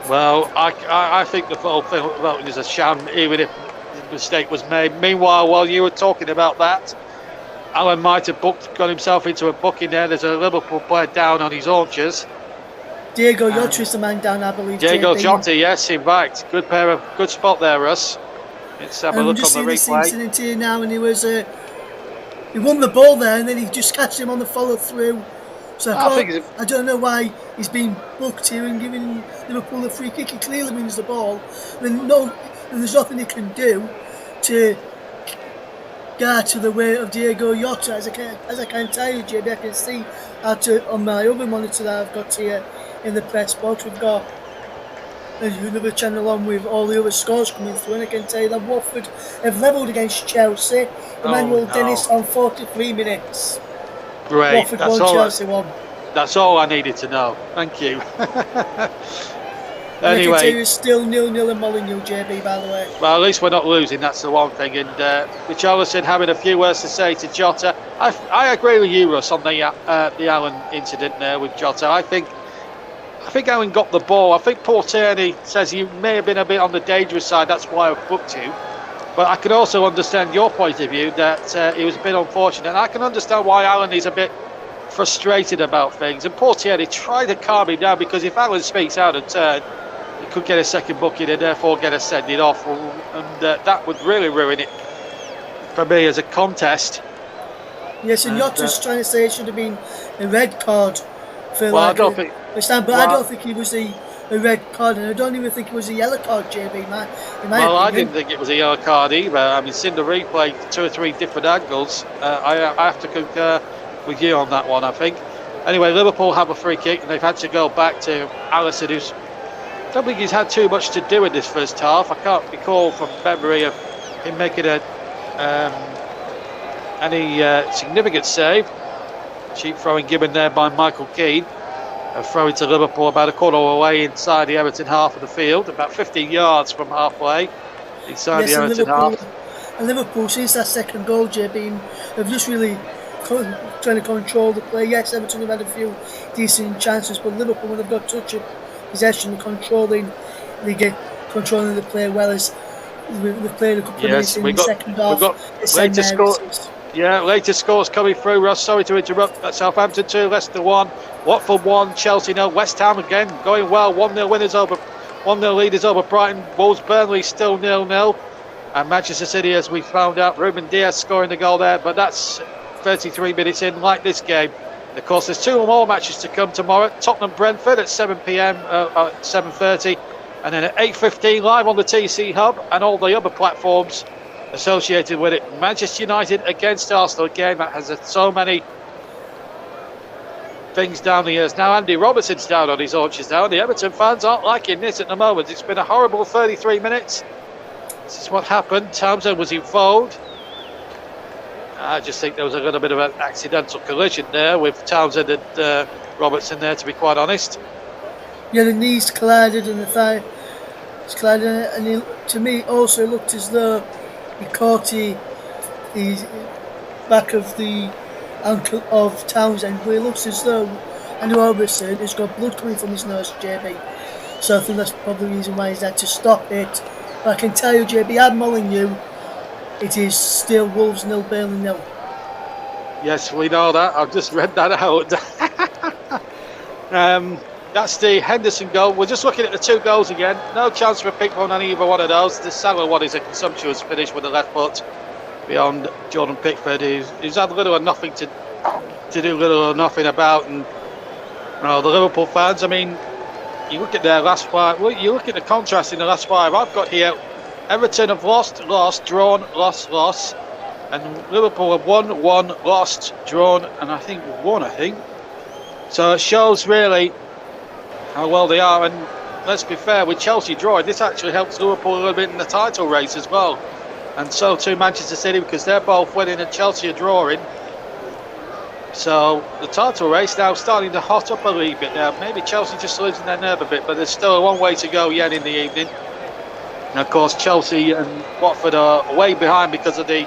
Well, I think the whole thing is a sham, even if the mistake was made. Meanwhile, while you were talking about that, Alan might have got himself into a booking there. There's a Liverpool player down on his haunches. Diego Jota is the man down, I believe. Diego Jota, yes, in fact. Good spot there, Russ. Let's have a look on the replay. Incident here now, and he won the ball there, and then he just catched him on the follow through. So I don't know why he's been booked here and giving Liverpool a free kick. He clearly wins the ball. And there's nothing he can do to get to the way of Diego Jota. As I can tell you, JB, I can see on my other monitor that I've got here in the press box. We've got another channel on with all the other scores coming through, and I can tell you that Watford have levelled against Chelsea. Emmanuel Dennis on 43 minutes. Great. Watford won, Chelsea won. That's all I needed to know. Thank you. Anyway, I can tell you it's still 0-0 in Molineux, JB, by the way. Well, at least we're not losing, that's the one thing. And Richarlison having a few words to say to Jota. I agree with you, Russ, on the Allen incident there with Jota. I think Allen got the ball. I think Paul Tierney says he may have been a bit on the dangerous side, that's why I've booked you. But I can also understand your point of view that it was a bit unfortunate. And I can understand why Allen is a bit frustrated about things. And Paul Tierney tried to calm him down, because if Allen speaks out and turn, he could get a second booking and therefore get a sending off. And that would really ruin it for me as a contest. Yes, and Jota's trying to say it should have been a red card for I don't think it was a red card, and I don't even think it was a yellow card, JB. In my opinion. I didn't think it was a yellow card either. I mean, seeing the replay 2 or 3 different angles, I have to concur with you on that one, I think. Anyway, Liverpool have a free kick, and they've had to go back to Alisson, who's I don't think he's had too much to do in this first half. I can't recall from memory of him making any significant save. Cheap throwing given there by Michael Keane. A throw into Liverpool about a quarter away inside the Everton half of the field, about 15 yards from halfway inside the Everton half. And Liverpool, since that second goal, JB, have just really trying to control the play. Yes, Everton have had a few decent chances, but Liverpool, when they've got touch of possession and controlling the play well, as we've played a couple of minutes in the second half. Latest scores coming through, Ross. Sorry to interrupt. Southampton 2, Leicester 1, Watford 1, Chelsea 0, West Ham again going well. 1-0 winners over 1-0 leaders over Brighton. Wolves Burnley still 0-0. And Manchester City, as we found out, Ruben Diaz scoring the goal there, but that's 33 minutes in, like this game. Of course, there's 2 more matches to come tomorrow. Tottenham Brentford at 7 p.m, at 7:30, and then at 8:15 live on the TC Hub and all the other platforms associated with it. Manchester United against Arsenal, a game that has so many things down the years. Now Andy Robertson's down on his haunches now, and the Everton fans aren't liking this at the moment. It's been a horrible 33 minutes. This is what happened. Townsend was involved. I just think there was a little bit of an accidental collision there with Townsend and Robertson there, to be quite honest. Yeah, the knees collided and the thigh collided, and to me also looked as though he caught his back of the ankle of Townsend, but it looks as though Andy Robertson has got blood coming from his nose, JB. So I think that's probably the reason why he's had to stop it. But I can tell you, JB, I'm Molineux. It is still Wolves 0, Burnley 0. Yes, we know that. I've just read that out. That's the Henderson goal. We're just looking at the 2 goals again. No chance for a Pickford on either one of those. The Salah one is a consumptuous finish with the left foot beyond Jordan Pickford. He's had little or nothing to do little or nothing about. And the Liverpool fans, I mean, you look at their last 5. Well, you look at the contrast in the last 5. I've got here Everton have lost, drawn, lost. And Liverpool have won, lost, drawn, and I think won, So it shows really how well they are. And let's be fair, with Chelsea drawing, this actually helps Liverpool a little bit in the title race as well. And so too Manchester City, because they're both winning and Chelsea are drawing. So the title race now starting to hot up a little bit now. Maybe Chelsea just losing their nerve a bit, but there's still a long way to go yet in the evening. And of course Chelsea and Watford are way behind because of the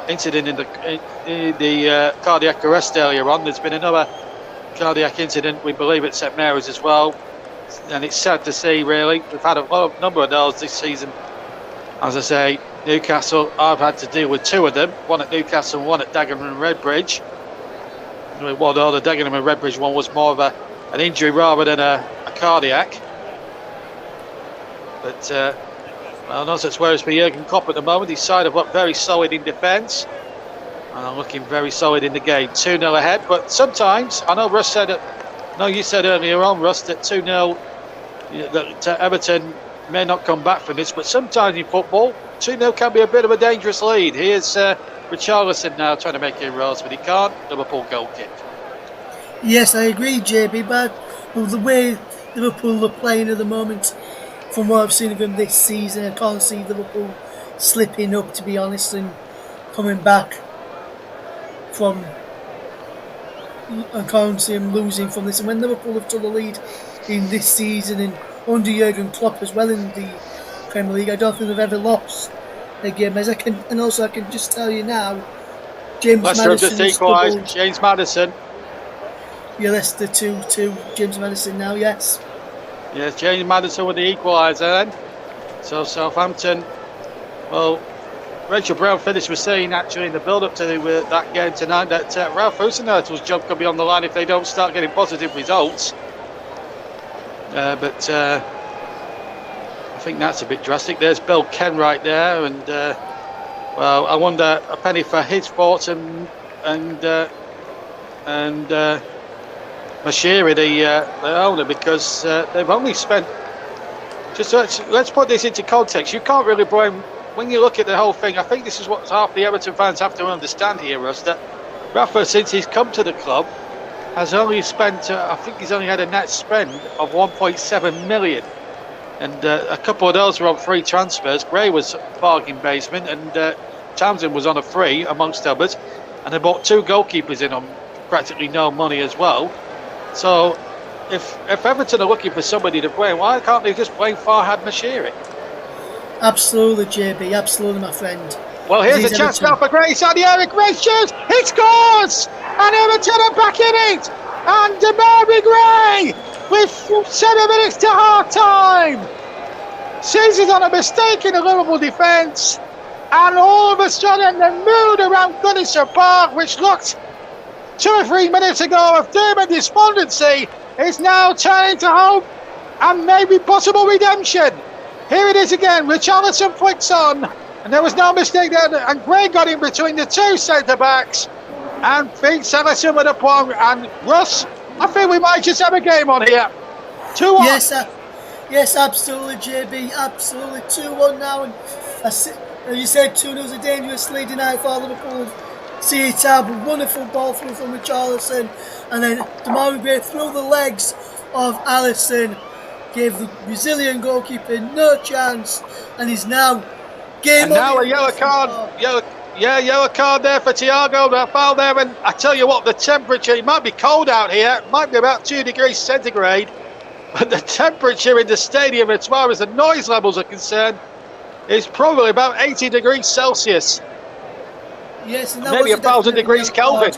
incident in the cardiac arrest earlier on. There's been another cardiac incident, we believe, at St Mary's as well, and it's sad to see really. We've had a number of those this season. As I say, Newcastle, I've had to deal with 2 of them, one at Newcastle and one at Dagenham and Redbridge. Although the Dagenham and Redbridge one was more of an injury rather than a cardiac. But no such worries for Jurgen Klopp at the moment. His side have looked very solid in defence and looking very solid in the game. 2-0 ahead, but sometimes, I know Russ said it, you said earlier on, Russ, that 2-0, that Everton may not come back from this, but sometimes in football, 2-0 can be a bit of a dangerous lead. Here's Richarlison now trying to make inroads, but he can't. Liverpool goal kick. Yes, I agree, JB, but the way Liverpool are playing at the moment, from what I've seen of them this season, I can't see Liverpool slipping up, to be honest, and coming back from. I can't see them losing from this. And when Liverpool have took the lead in this season and under Jurgen Klopp as well in the Premier League, I don't think they've ever lost a game. I can just tell you now, James Leicester Maddison just equalised. James Maddison. Yeah, Leicester 2-2. James Maddison now, yes. Yes, James Maddison with the equaliser then. So Southampton, well, Rachel Brown finished with saying actually in the build-up to that game tonight that Ralph Hussenhurtl's job could be on the line if they don't start getting positive results. But I think that's a bit drastic. There's Bill Ken right there, and well, I wonder a penny for his thoughts and Mashiri, the owner, because they've only spent. Just let's put this into context. You can't really blame, when you look at the whole thing. I think this is what half the Everton fans have to understand here, Russ, that Rafa, since he's come to the club, has only spent. I think he's only had a net spend of 1.7 million, and a couple of those were on free transfers. Gray was bargain basement, and Townsend was on a free, amongst others, and they bought 2 goalkeepers in on practically no money as well. So, if Everton are looking for somebody to blame, why can't they just blame Farhad Mashiri? Absolutely, JB. Absolutely, my friend. Well, here's a chance now for Gray. Sadieri, Gray shoots. He scores! And Everton are back in it! And Demarai Gray with 7 minutes to half-time seizes on a mistake in the Liverpool defence. And all of a sudden, the mood around Goodison Park, which looked 2 or 3 minutes ago of doom and despondency, is now turning to hope and maybe possible redemption. Here it is again. Richarlison flicks on, and there was no mistake there. And Gray got in between the 2 centre backs and beats Ellison with a point. And Russ, I think we might just have a game on here. 2-1. Yes, absolutely, JB. Absolutely, 2-1 now. And as you said, 2-0 is a dangerous lead tonight for Liverpool. See it out, a wonderful ball through from Richarlison, and then Demarai Gray through the legs of Alisson, gave the Brazilian goalkeeper no chance, and he's now game on. And now a yellow card, yellow card there for Thiago. That foul there, and I tell you what, the temperature, it might be cold out here, it might be about 2 degrees centigrade, but the temperature in the stadium, as far as the noise levels are concerned, is probably about 80 degrees Celsius. Yes, and that maybe was 1,000 degrees Kelvin.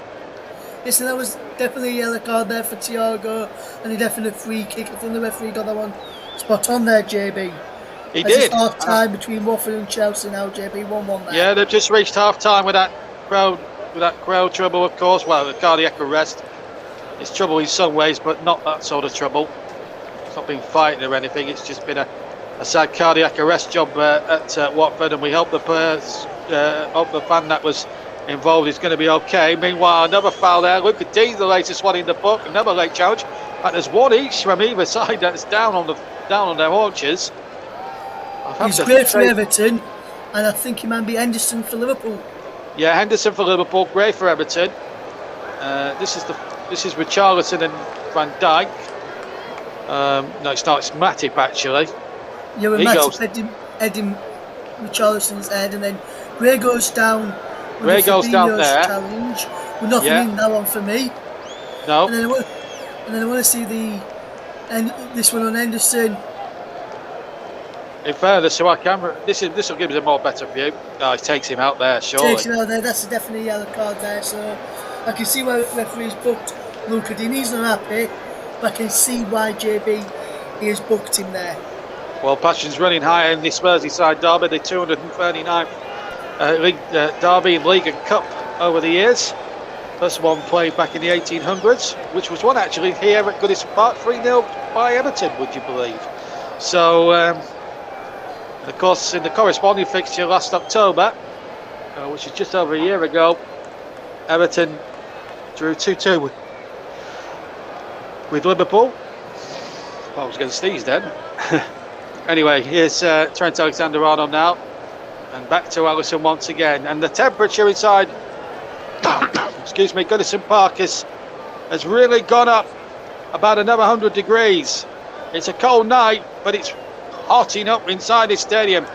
Yes, and that was definitely a yellow card there for Thiago, and a definite free kick. I think the referee got that one spot on there, JB. He did. Half time between Watford and Chelsea now, JB, 1-1 there. Yeah, they've just reached half time with that crowd trouble, of course. Well, the cardiac arrest. It's trouble in some ways, but not that sort of trouble. It's not been fighting or anything. It's just been a sad cardiac arrest job at Watford, and we hope the players, hope the fan that was involved is going to be okay. Meanwhile, another foul there. Luca Dean, the latest one in the book, another late challenge. And there's one each from either side that's down on their haunches. He's great for Everton, and I think he might be Henderson for Liverpool. Yeah, Henderson for Liverpool, great for Everton. This is Richarlison and Van Dijk. No, it's not. It's Matip actually. Yeah, with Matip heading Richarlison's head, and then Gray goes down. Gray goes down there. Challenge. With nothing in that one for me. No. And then I want to see this one on Henderson. In fairness to our camera, this will give us a more better view. Oh, he takes him out there, surely. Takes him out there. That's definitely a yellow card there. So I can see why the referee's booked Luca Dean. He's not happy, but I can see why JB he has booked him there. Well, passion's running high in this Merseyside derby, the 239th derby in League and Cup over the years. First one played back in the 1800s, which was one actually here at Goodison Park, 3-0 by Everton, would you believe? So, of course, in the corresponding fixture last October, which is just over a year ago, Everton drew 2-2 with Liverpool. I was going to sneeze then. Anyway, here's Trent Alexander-Arnold now, and back to Alisson once again. And the temperature inside, excuse me, Goodison Park has really gone up about another 100 degrees. It's a cold night, but it's hotting up inside this stadium.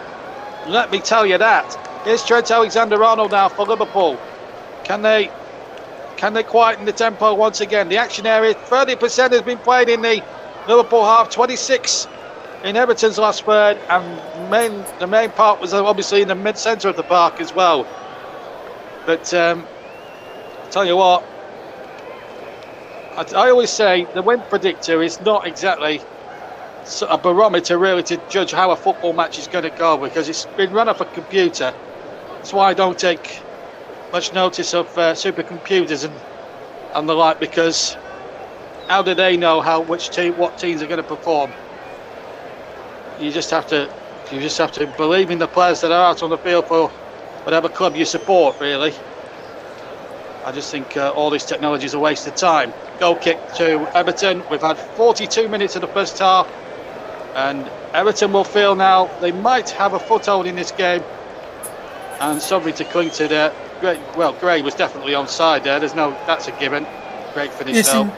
Let me tell you that. Here's Trent Alexander-Arnold now for Liverpool. Can they quieten the tempo once again? The action area, 30% has been played in the Liverpool half, 26 in Everton's last third, and the main part was obviously in the mid-centre of the park as well. But I'll tell you what, I always say the win predictor is not exactly a barometer really to judge how a football match is going to go, because it's been run off a computer. That's why I don't take much notice of supercomputers and the like, because how do they know what teams are going to perform? You just have to believe in the players that are out on the field for whatever club you support, really. I just think all this technology is a waste of time. Goal kick to Everton. We've had 42 minutes of the first half, and Everton will feel now they might have a foothold in this game and something to cling to there. Gray was definitely onside there. That's a given. Great finish though.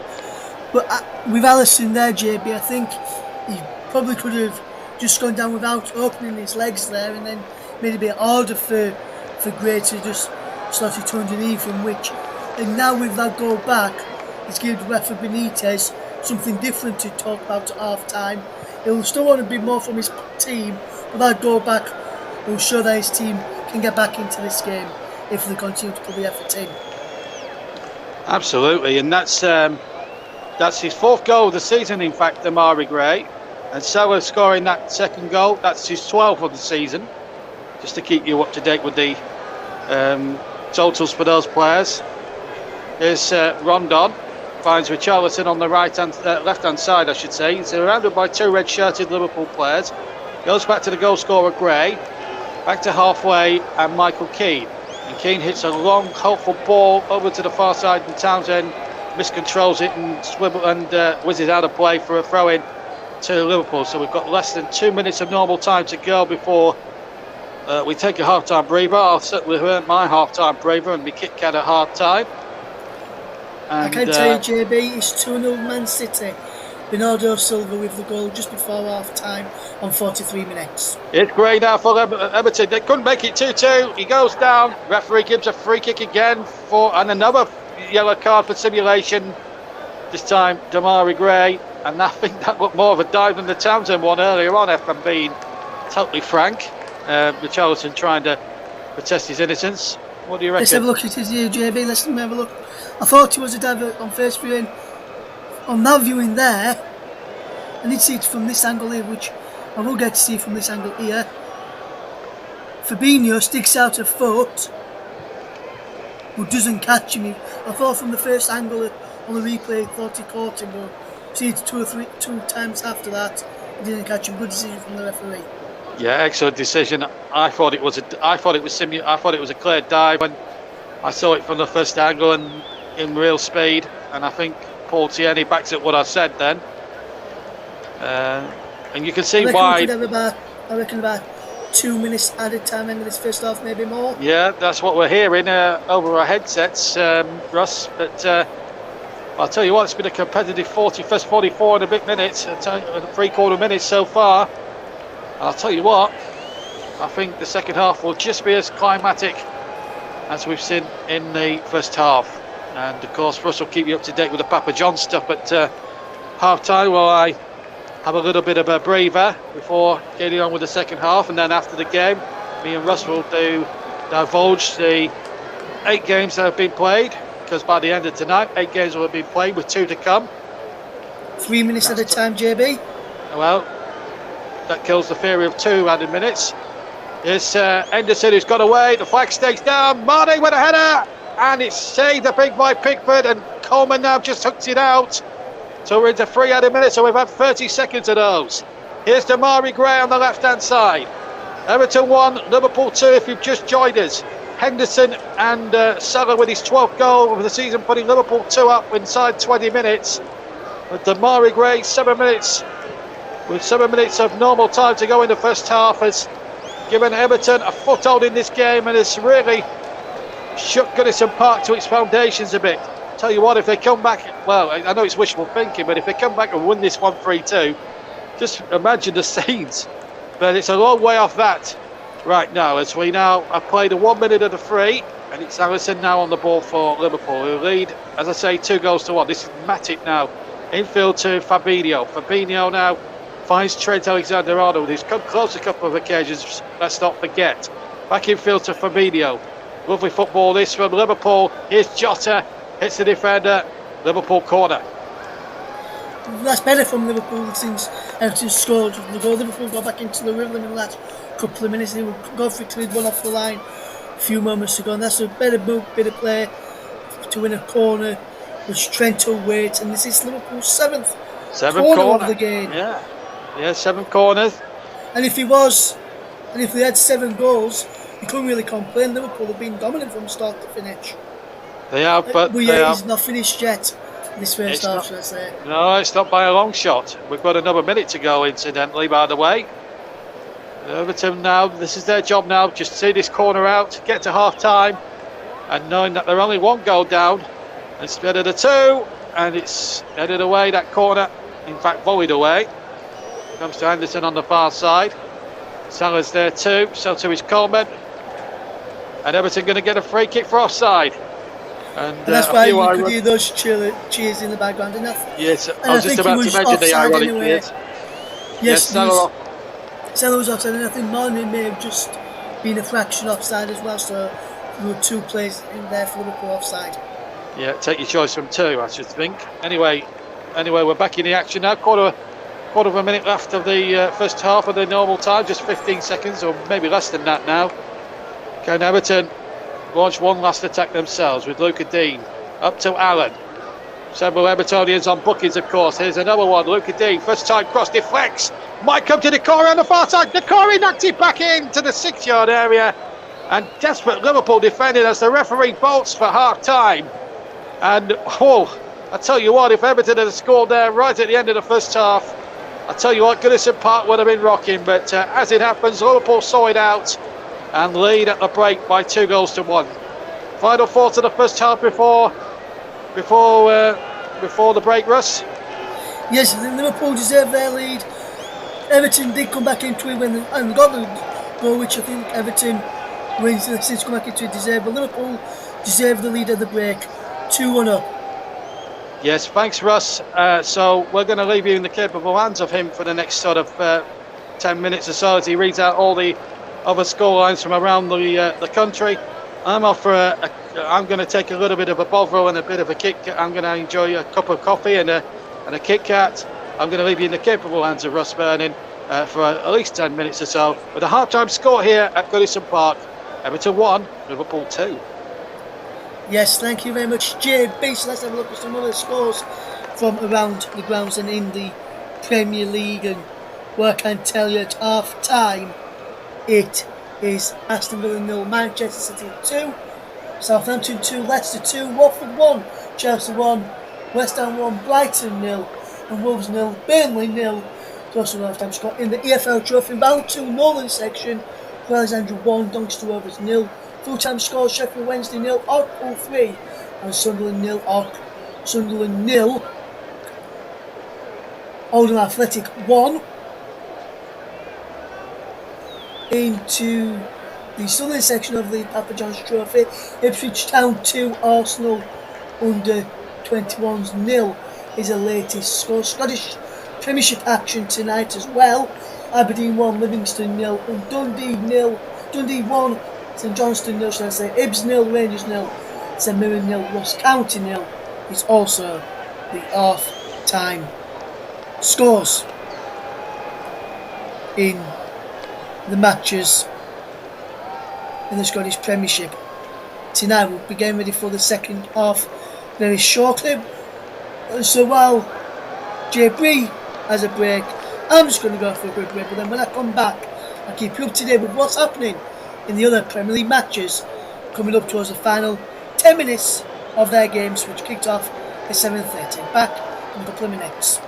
But with Alisson there, JB, I think he probably could have just gone down without opening his legs there, and then made it a bit harder for Gray to just slot it underneath him, and now with that goal back, it's given Rafa Benitez something different to talk about at half time. He'll still want to be more from his team, but that goal back will show that his team can get back into this game if they continue to put the effort in. Absolutely, and that's his fourth goal of the season, in fact, Amari Gray. And Salah scoring that second goal, that's his 12th of the season. Just to keep you up to date with the totals for those players. Here's Rondon, finds Richarlison on the left-hand side, I should say. He's surrounded by two red-shirted Liverpool players. Goes back to the goal scorer Gray, back to halfway, and Michael Keane. And Keane hits a long, hopeful ball over to the far side, and Townsend miscontrols it and whizzes out of play for a throw-in to Liverpool. So we've got less than 2 minutes of normal time to go before we take a half-time breather. I'll certainly earn my half-time breather and be Kit Kat at half-time. I can tell you, JB, it's 2-0 Man City. Bernardo Silva with the goal just before half-time on 43 minutes. It's great now for Everton. They couldn't make it 2-2. He goes down. Referee gives a free kick again and another yellow card for simulation. This time, Damari Gray. And I think that looked more of a dive than the Townsend one earlier on, if I'm being totally frank. Richarlison trying to protest his innocence. What do you reckon? Let's have a look at his here, JB. Let's have a look. I thought it was a dive on first viewing. On that viewing there, I need to see it from this angle here, which I will get to see from this angle here. Fabinho sticks out a foot, but doesn't catch him. I thought from the first angle on the replay, thought he caught him, but see it two times after that, he didn't catch him. Good decision from the referee. Yeah, excellent decision. I thought it was a clear dive when I saw it from the first angle and in real speed. And I think Paul Tierney backs up what I said then. And you can see why. I reckon about 2 minutes added time into this first half, maybe more. Yeah, that's what we're hearing over our headsets, Russ. But I'll tell you what, it's been a competitive first 44 and a bit minutes, 3/4 minutes so far. I'll tell you what, I think the second half will just be as climatic as we've seen in the first half. And of course, Russ will keep you up to date with the Papa John stuff at half time, while I have a little bit of a breather before getting on with the second half. And then after the game, me and Russ will divulge the 8 games that have been played, because by the end of tonight, 8 games will have been played with 2 to come. 3 minutes at a time, JB. Well, that kills the theory of 2 added minutes. It's Henderson who's got away. The flag stays down. Marnie with a header, and it's saved, I think, by Pickford. And Coleman now just hooks it out. So we're into 3 added minutes, so we've had 30 seconds of those. Here's Damari Gray on the left-hand side. Everton 1, Liverpool 2, if you've just joined us. Henderson and Salah with his 12th goal of the season, putting Liverpool 2 up inside 20 minutes. With Damari Gray, 7 minutes. With 7 minutes of normal time to go in the first half, has given Everton a foothold in this game and has really shook Goodison Park to its foundations a bit. Tell you what, if they come back, well, I know it's wishful thinking, but if they come back and win this 1-3-2, just imagine the scenes. But it's a long way off that right now, as we now have played a 1 minute of the 3, and it's Alisson now on the ball for Liverpool, who lead, as I say, 2-1. This is Matic now, infield to Fabinho. Fabinho now finds Trent Alexander-Arnold, who's come close a couple of occasions, let's not forget. Back infield to Fabinho. Lovely football this from Liverpool. Here's Jota, hits the defender, Liverpool corner. That's better from Liverpool since Everton scored the goal. Liverpool got back into the rhythm in the last couple of minutes. They were Godfrey cleared one off the line a few moments ago, and that's a better move, bit of play to win a corner, which Trent waits, and this is Liverpool's seventh corner of the game. Yeah, 7 corners. And if they had 7 goals, you couldn't really complain. Liverpool have been dominant from start to finish. They are, but it's not finished yet. This first half, should I say? No, it's not by a long shot. We've got another minute to go, incidentally, by the way. Everton now, this is their job now, just see this corner out, get to half time, and knowing that they're only 1 goal down instead of the 2, and it's headed away, that corner, in fact volleyed away. Comes to Anderson on the far side. Salah's there too, so too is Coleman. And Everton going to get a free kick for offside. And that's why you could hear those cheers in the background. Yes, I was just about to mention the ironic cheers. Yes, Salah was offside, and I think Marnie may have just been a fraction offside as well, so there were 2 players in there for Liverpool offside. Yeah, take your choice from 2, I should think. Anyway, we're back in the action now. Quarter of a minute left of the first half of the normal time, just 15 seconds or maybe less than that now. Can Everton launch one last attack themselves with Luca Dean up to Allen? Several Evertonians on bookings, of course. Here's another one. Luca Dean, first time cross, deflects, might come to Decore on the far side. Decore knocked it back into the 6-yard area, and desperate Liverpool defending as the referee bolts for half time. And I tell you what, if Everton had scored there right at the end of the first half, I tell you what, Goodison Park would have been rocking. But as it happens, Liverpool saw it out and lead at the break by 2-1. Final thoughts of the first half before the break, Russ? Yes, Liverpool deserved their lead. Everton did come back into it and got the goal, which I think Everton wins since come back into it deserved. But Liverpool deserved the lead at the break, 2-1 up. Yes, thanks, Russ. So we're going to leave you in the capable hands of him for the next sort of 10 minutes or so as he reads out all the other scorelines from around the country. I'm off for I'm going to take a little bit of a Bovril and a bit of a Kit Kat. I'm going to enjoy a cup of coffee and a Kit Kat. I'm going to leave you in the capable hands of Russ Burning for at least 10 minutes or so. With a half-time score here at Goodison Park, Everton 1, Liverpool 2. Yes, thank you very much, JB. So let's have a look at some other scores from around the grounds and in the Premier League. And what I can tell you at half time, it is Aston Villa 0, Manchester City 2, Southampton 2, Leicester 2, Watford 1, Chelsea 1, West Ham 1, Brighton 0, and Wolves 0, Burnley 0. Also, half-time score in the EFL Trophy Round 2 Northern section. Alexandra 1, Doncaster Rovers 0. Full-time score Sheffield Wednesday 0, Arkle 3, and Sunderland 0, Sunderland 0. Oldham Athletic 1. Into the southern section of the Papa John's Trophy, Ipswich Town 2, Arsenal under 21s 0 is the latest score. Scottish Premiership action tonight as well. Aberdeen 1, Livingston 0, and Dundee 1, St Johnstone 0, shall I say, Ibs 0, Rangers 0, St Mirren 0, Ross County 0 is also the half-time scores in the matches in the Scottish Premiership. Tonight we'll be getting ready for the second half very shortly. So while JB has a break, I'm just going to go for a quick break, but then when I come back, I'll keep you up to date with what's happening in the other Premier League matches coming up towards the final 10 minutes of their games, which kicked off at 7:30. Back in a couple of minutes.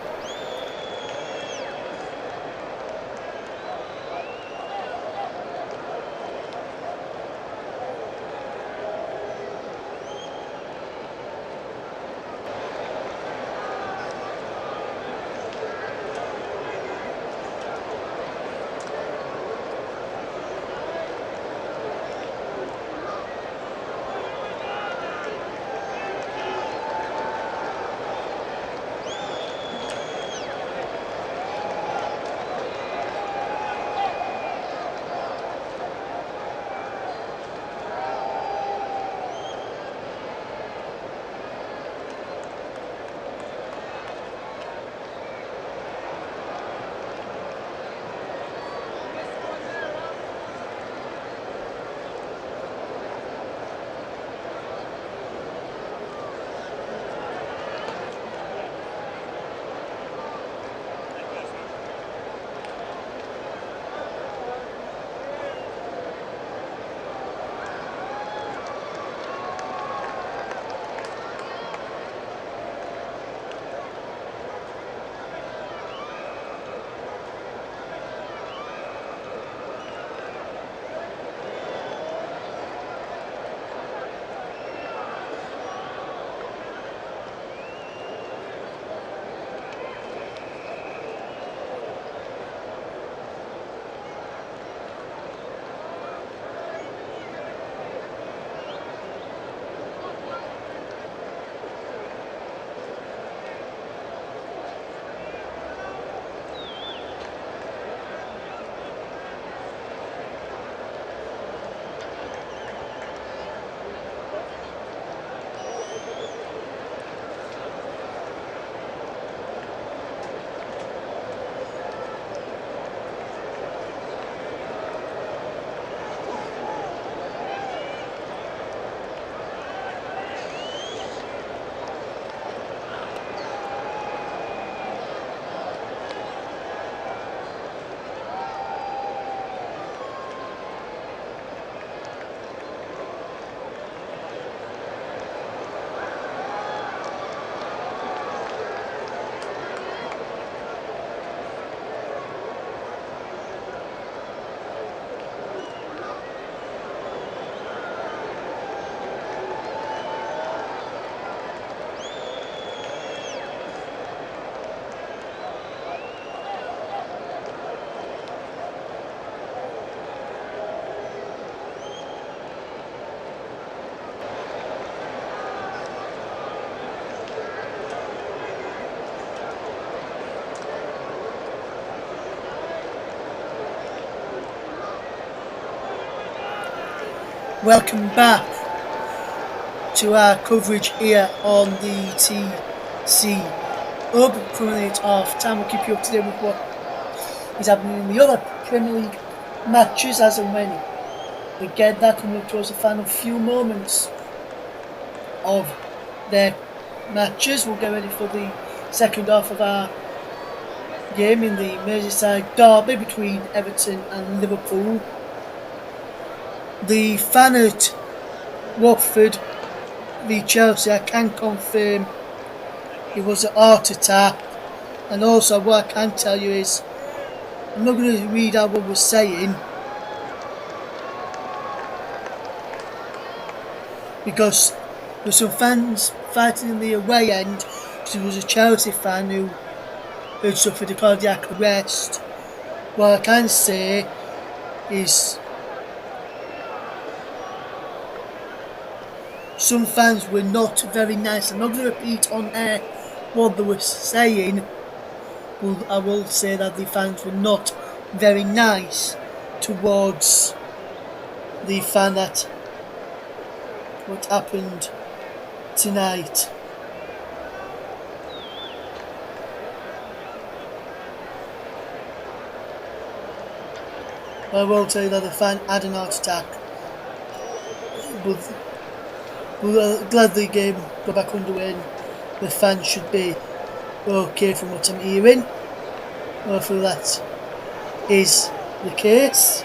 Welcome back to our coverage here on the TC Hub. Currently it's half time. We'll keep you up to date with what is happening in the other Premier League matches as and when we get that coming up towards the final few moments of their matches. We'll get ready for the second half of our game in the Merseyside derby between Everton and Liverpool. The fan at Watford v Chelsea, I can confirm it was a heart attack. And also what I can tell you is, I'm not going to read out what we're saying because there's some fans fighting in the away end. So there was a Chelsea fan who had suffered a cardiac arrest. What I can say is some fans were not very nice. I'm not going to repeat on air what they were saying, but I will say that the fans were not very nice towards the fan that what happened tonight. I will tell you that the fan had an heart attack, but we're glad the game got back underway and the fans should be okay from what I'm hearing. Hopefully that is the case.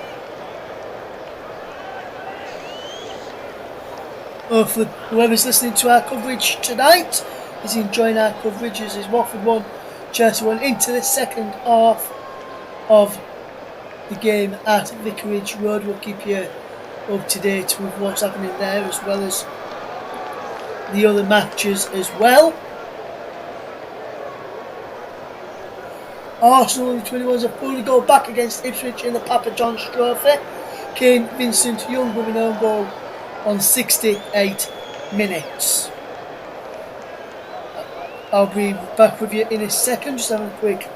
Hopefully whoever's listening to our coverage tonight is enjoying our coverage as is Watford 1, Chelsea 1 into the second half of the game at Vicarage Road. We'll keep you up to date with what's happening there as well as the other matches as well. Arsenal in the 21s have pulled a goal back against Ipswich in the Papa John's Trophy. Kane Vincent Young with an own goal on 68 minutes. I'll be back with you in a second, just having a quick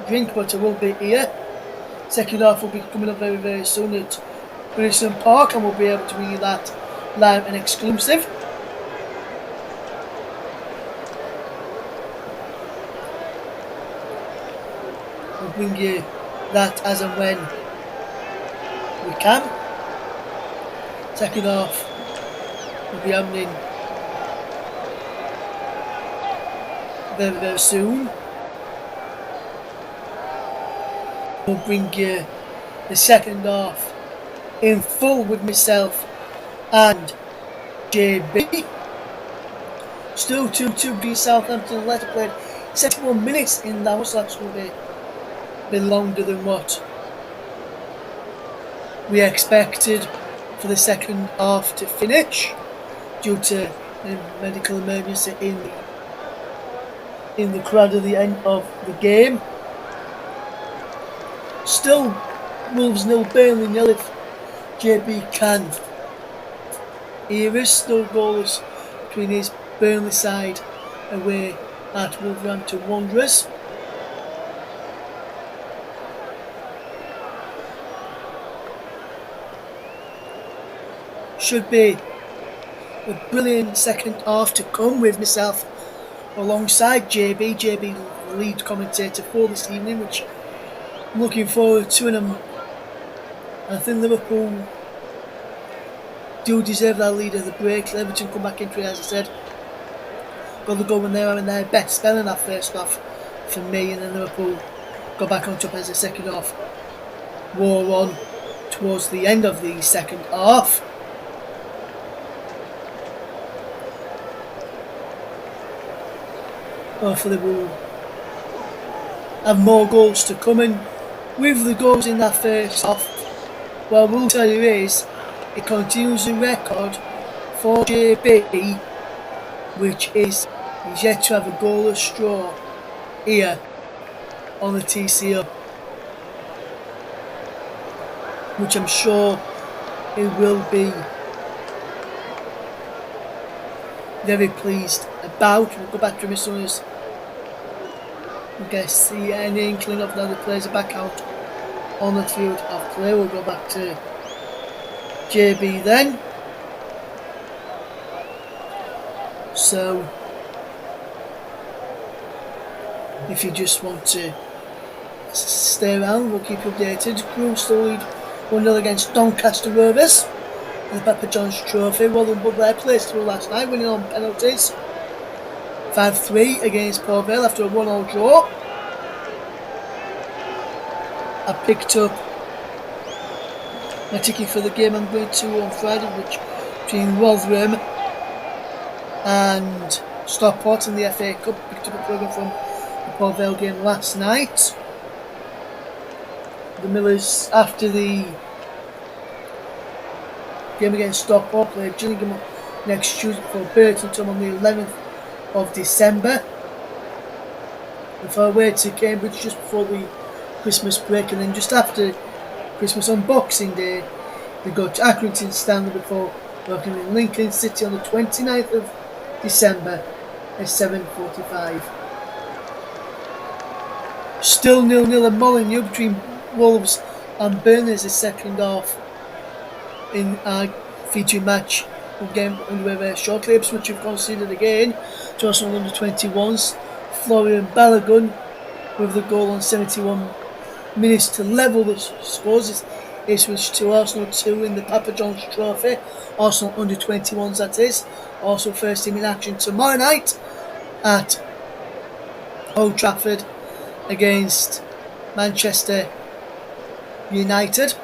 drink, but I will be here. Second half will be coming up very, very soon at Goodison Park, and we'll be able to bring you that live and exclusive. We'll bring you that as and when we can. Second half will be happening very, very soon. We'll bring you the second half in full with myself and JB. Still 2-2 beat Southampton. Leicester played 71 minutes in that, so that will be a bit longer than what we expected for the second half to finish due to a medical emergency in the crowd at the end of the game. Still Wolves 0, Burnley 0 if JB can hear us. Still goals between his Burnley side away at Wolverhampton Wanderers. Should be a brilliant second half to come with myself alongside JB. JB, the lead commentator for this evening, which I'm looking forward to, and I think Liverpool do deserve that lead of the break. Everton come back into it, as I said. Got the goal when they were in their best spell in that first half for me, and then Liverpool got back on top as the second half wore on towards the end of the second half. Hopefully we'll have more goals to come in. With the goals in that first half, what I will tell you is it continues the record for JB, which is he's yet to have a goalless draw here on the TCO, which I'm sure he will be very pleased about. We'll go back to him as soon as we get see any inkling of the other players are back out on the field of play. We'll go back to JB then. So if you just want to stay around, we'll keep you updated. Crew still lead 1-0 against Doncaster Rovers. in the Papa John's Trophy. Wallen won their place through last night, winning on penalties. 5-3 against Port Vale after a 1-1 draw. I picked up my ticket for the game I'm going to on Friday, which between Rotherham and Stockport in the FA Cup. Picked up a programme from the Port Vale game last night. The Millers, after the game against Stockport, played Gillingham next Tuesday before Burton on the 11th of December. Before away to Cambridge just before the Christmas break, and then just after Christmas on Boxing Day, we go to Accrington Stanley before welcoming Lincoln City on the 29th of December at 7:45. Still 0-0 at Molineux between Wolves and Burnley as the second half in our featuring match. We'll get underway very shortly. Ipswich have conceded again to Arsenal under 21s. Florian Balogun with the goal on 71 minutes to level the scores. It's Ipswich 2, Arsenal 2 in the Papa John's Trophy. Arsenal under 21s, that is. Also first team in action tomorrow night at Old Trafford against Manchester United.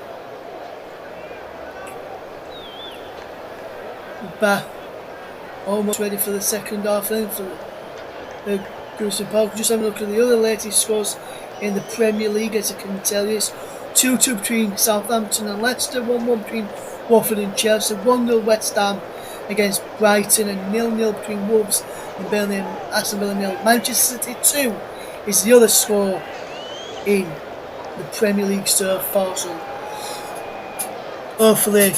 Back almost ready for the second half then for the Goodison Park. Just having a look at the other latest scores in the Premier League, as I can tell you. It's 2-2 between Southampton and Leicester, 1-1 between Watford and Chelsea, 1-0 West Ham against Brighton, and 0-0 between Wolves and Burnley and Aston Villa 0. Manchester City 2 is the other score in the Premier League so far. So hopefully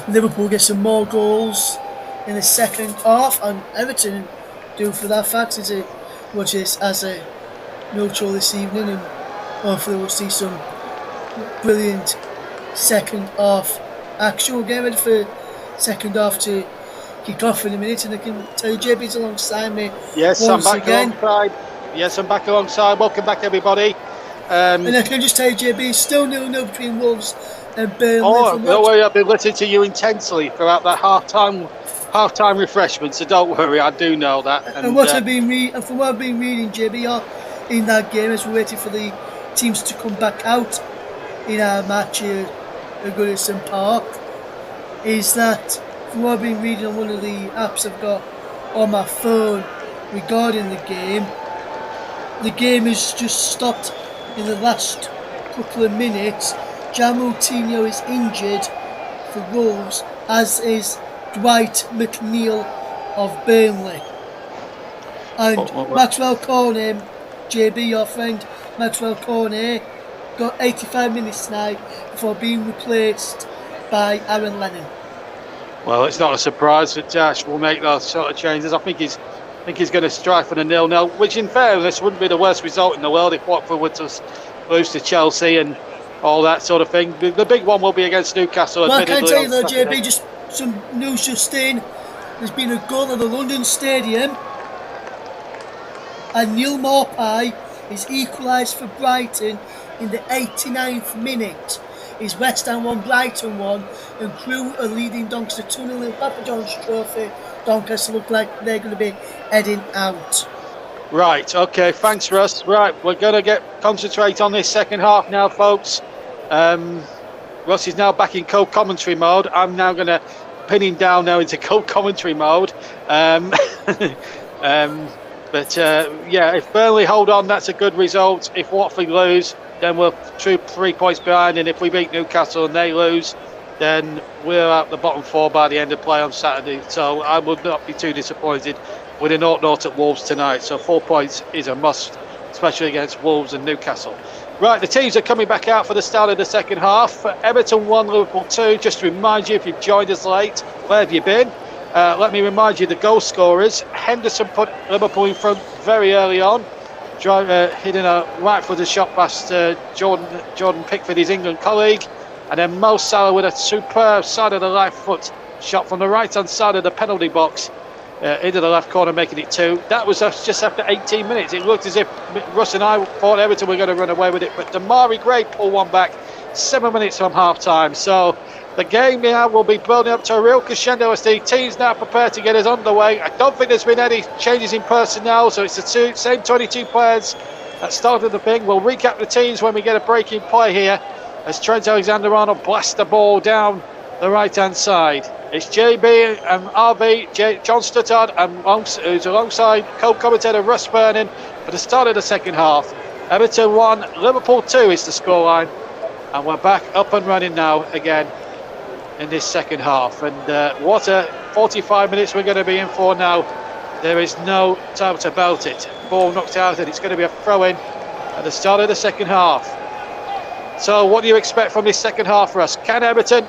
Liverpool get some more goals in the second half, and Everton do for that fact as a watch this as a neutral this evening, and hopefully we'll see some brilliant second half action. We'll get ready for second half to kick off in a minute, and I can tell you JB's alongside me. Yes, I'm back alongside. Yes, I'm back alongside. Welcome back, everybody. And I can just tell you, JB, still 0-0 between Wolves and Burnley. Oh, don't worry, I've been listening to you intensely throughout that half-time refreshment, so don't worry, I do know that. And what I've been from what I've been reading, JB, in that game as we're waiting for the teams to come back out in our match here at Goodison Park, is that from what I've been reading on one of the apps I've got on my phone regarding the game has just stopped in the last couple of minutes. Jan Moutinho is injured for Wolves, as is Dwight McNeil of Burnley. And Maxwell Cornet, JB, your friend Maxwell Cornet, got 85 minutes tonight before being replaced by Aaron Lennon. Well, it's not a surprise that Josh will make those sort of changes. I think he's going to strive for the 0-0, which in fairness wouldn't be the worst result in the world if Watford were to lose to Chelsea and all that sort of thing. The big one will be against Newcastle. Well, I can tell you though, JB, just some news just in. There's been a goal at the London Stadium, and Neil Maupay is equalised for Brighton in the 89th minute. Is West Ham 1, Brighton 1, and Crewe are leading Doncaster 2-0 in Papa John's Trophy. Doncaster look like they're going to be heading out. Right, okay, thanks Russ. Right, we're going to concentrate on this second half now, folks. Russ is now back in co-commentary mode. I'm now going to pin him down now into co-commentary mode. Yeah, if Burnley hold on, that's a good result. If Watford lose, then we're 3 points behind, and if we beat Newcastle and they lose, then we're at the bottom 4 by the end of play on Saturday. So I would not be too disappointed with a 0-0 at Wolves tonight. So 4 points is a must, especially against Wolves and Newcastle. Right, the teams are coming back out for the start of the second half. Everton 1, Liverpool 2. Just to remind you, if you've joined us late, where have you been? Let me remind you the goal scorers. Henderson put Liverpool in front very early on, hitting a right-footed shot past Jordan Pickford, his England colleague. And then Mo Salah with a superb side of the right foot shot from the right-hand side of the penalty box into the left corner, making it 2. That was just after 18 minutes. It looked as if Russ and I thought Everton were going to run away with it, but Damari Gray pulled one back 7 minutes from half-time. So The game now will be building up to a real crescendo as the teams now prepare to get us underway. I don't think there's been any changes in personnel, so it's the same 22 players that started the thing. We'll recap the teams when we get a break in play here as Trent Alexander-Arnold blasts the ball down the right-hand side. It's JB and RV, John Stuttard, and who's alongside co-commentator Russ Burning for the start of the second half. Everton 1, Liverpool 2 is the scoreline, and we're back up and running now again in this second half. And what a 45 minutes we're going to be in for now. There is no doubt about it. Ball knocked out, and it's going to be a throw-in at the start of the second half. So what do you expect from this second half, Russ? Can Everton,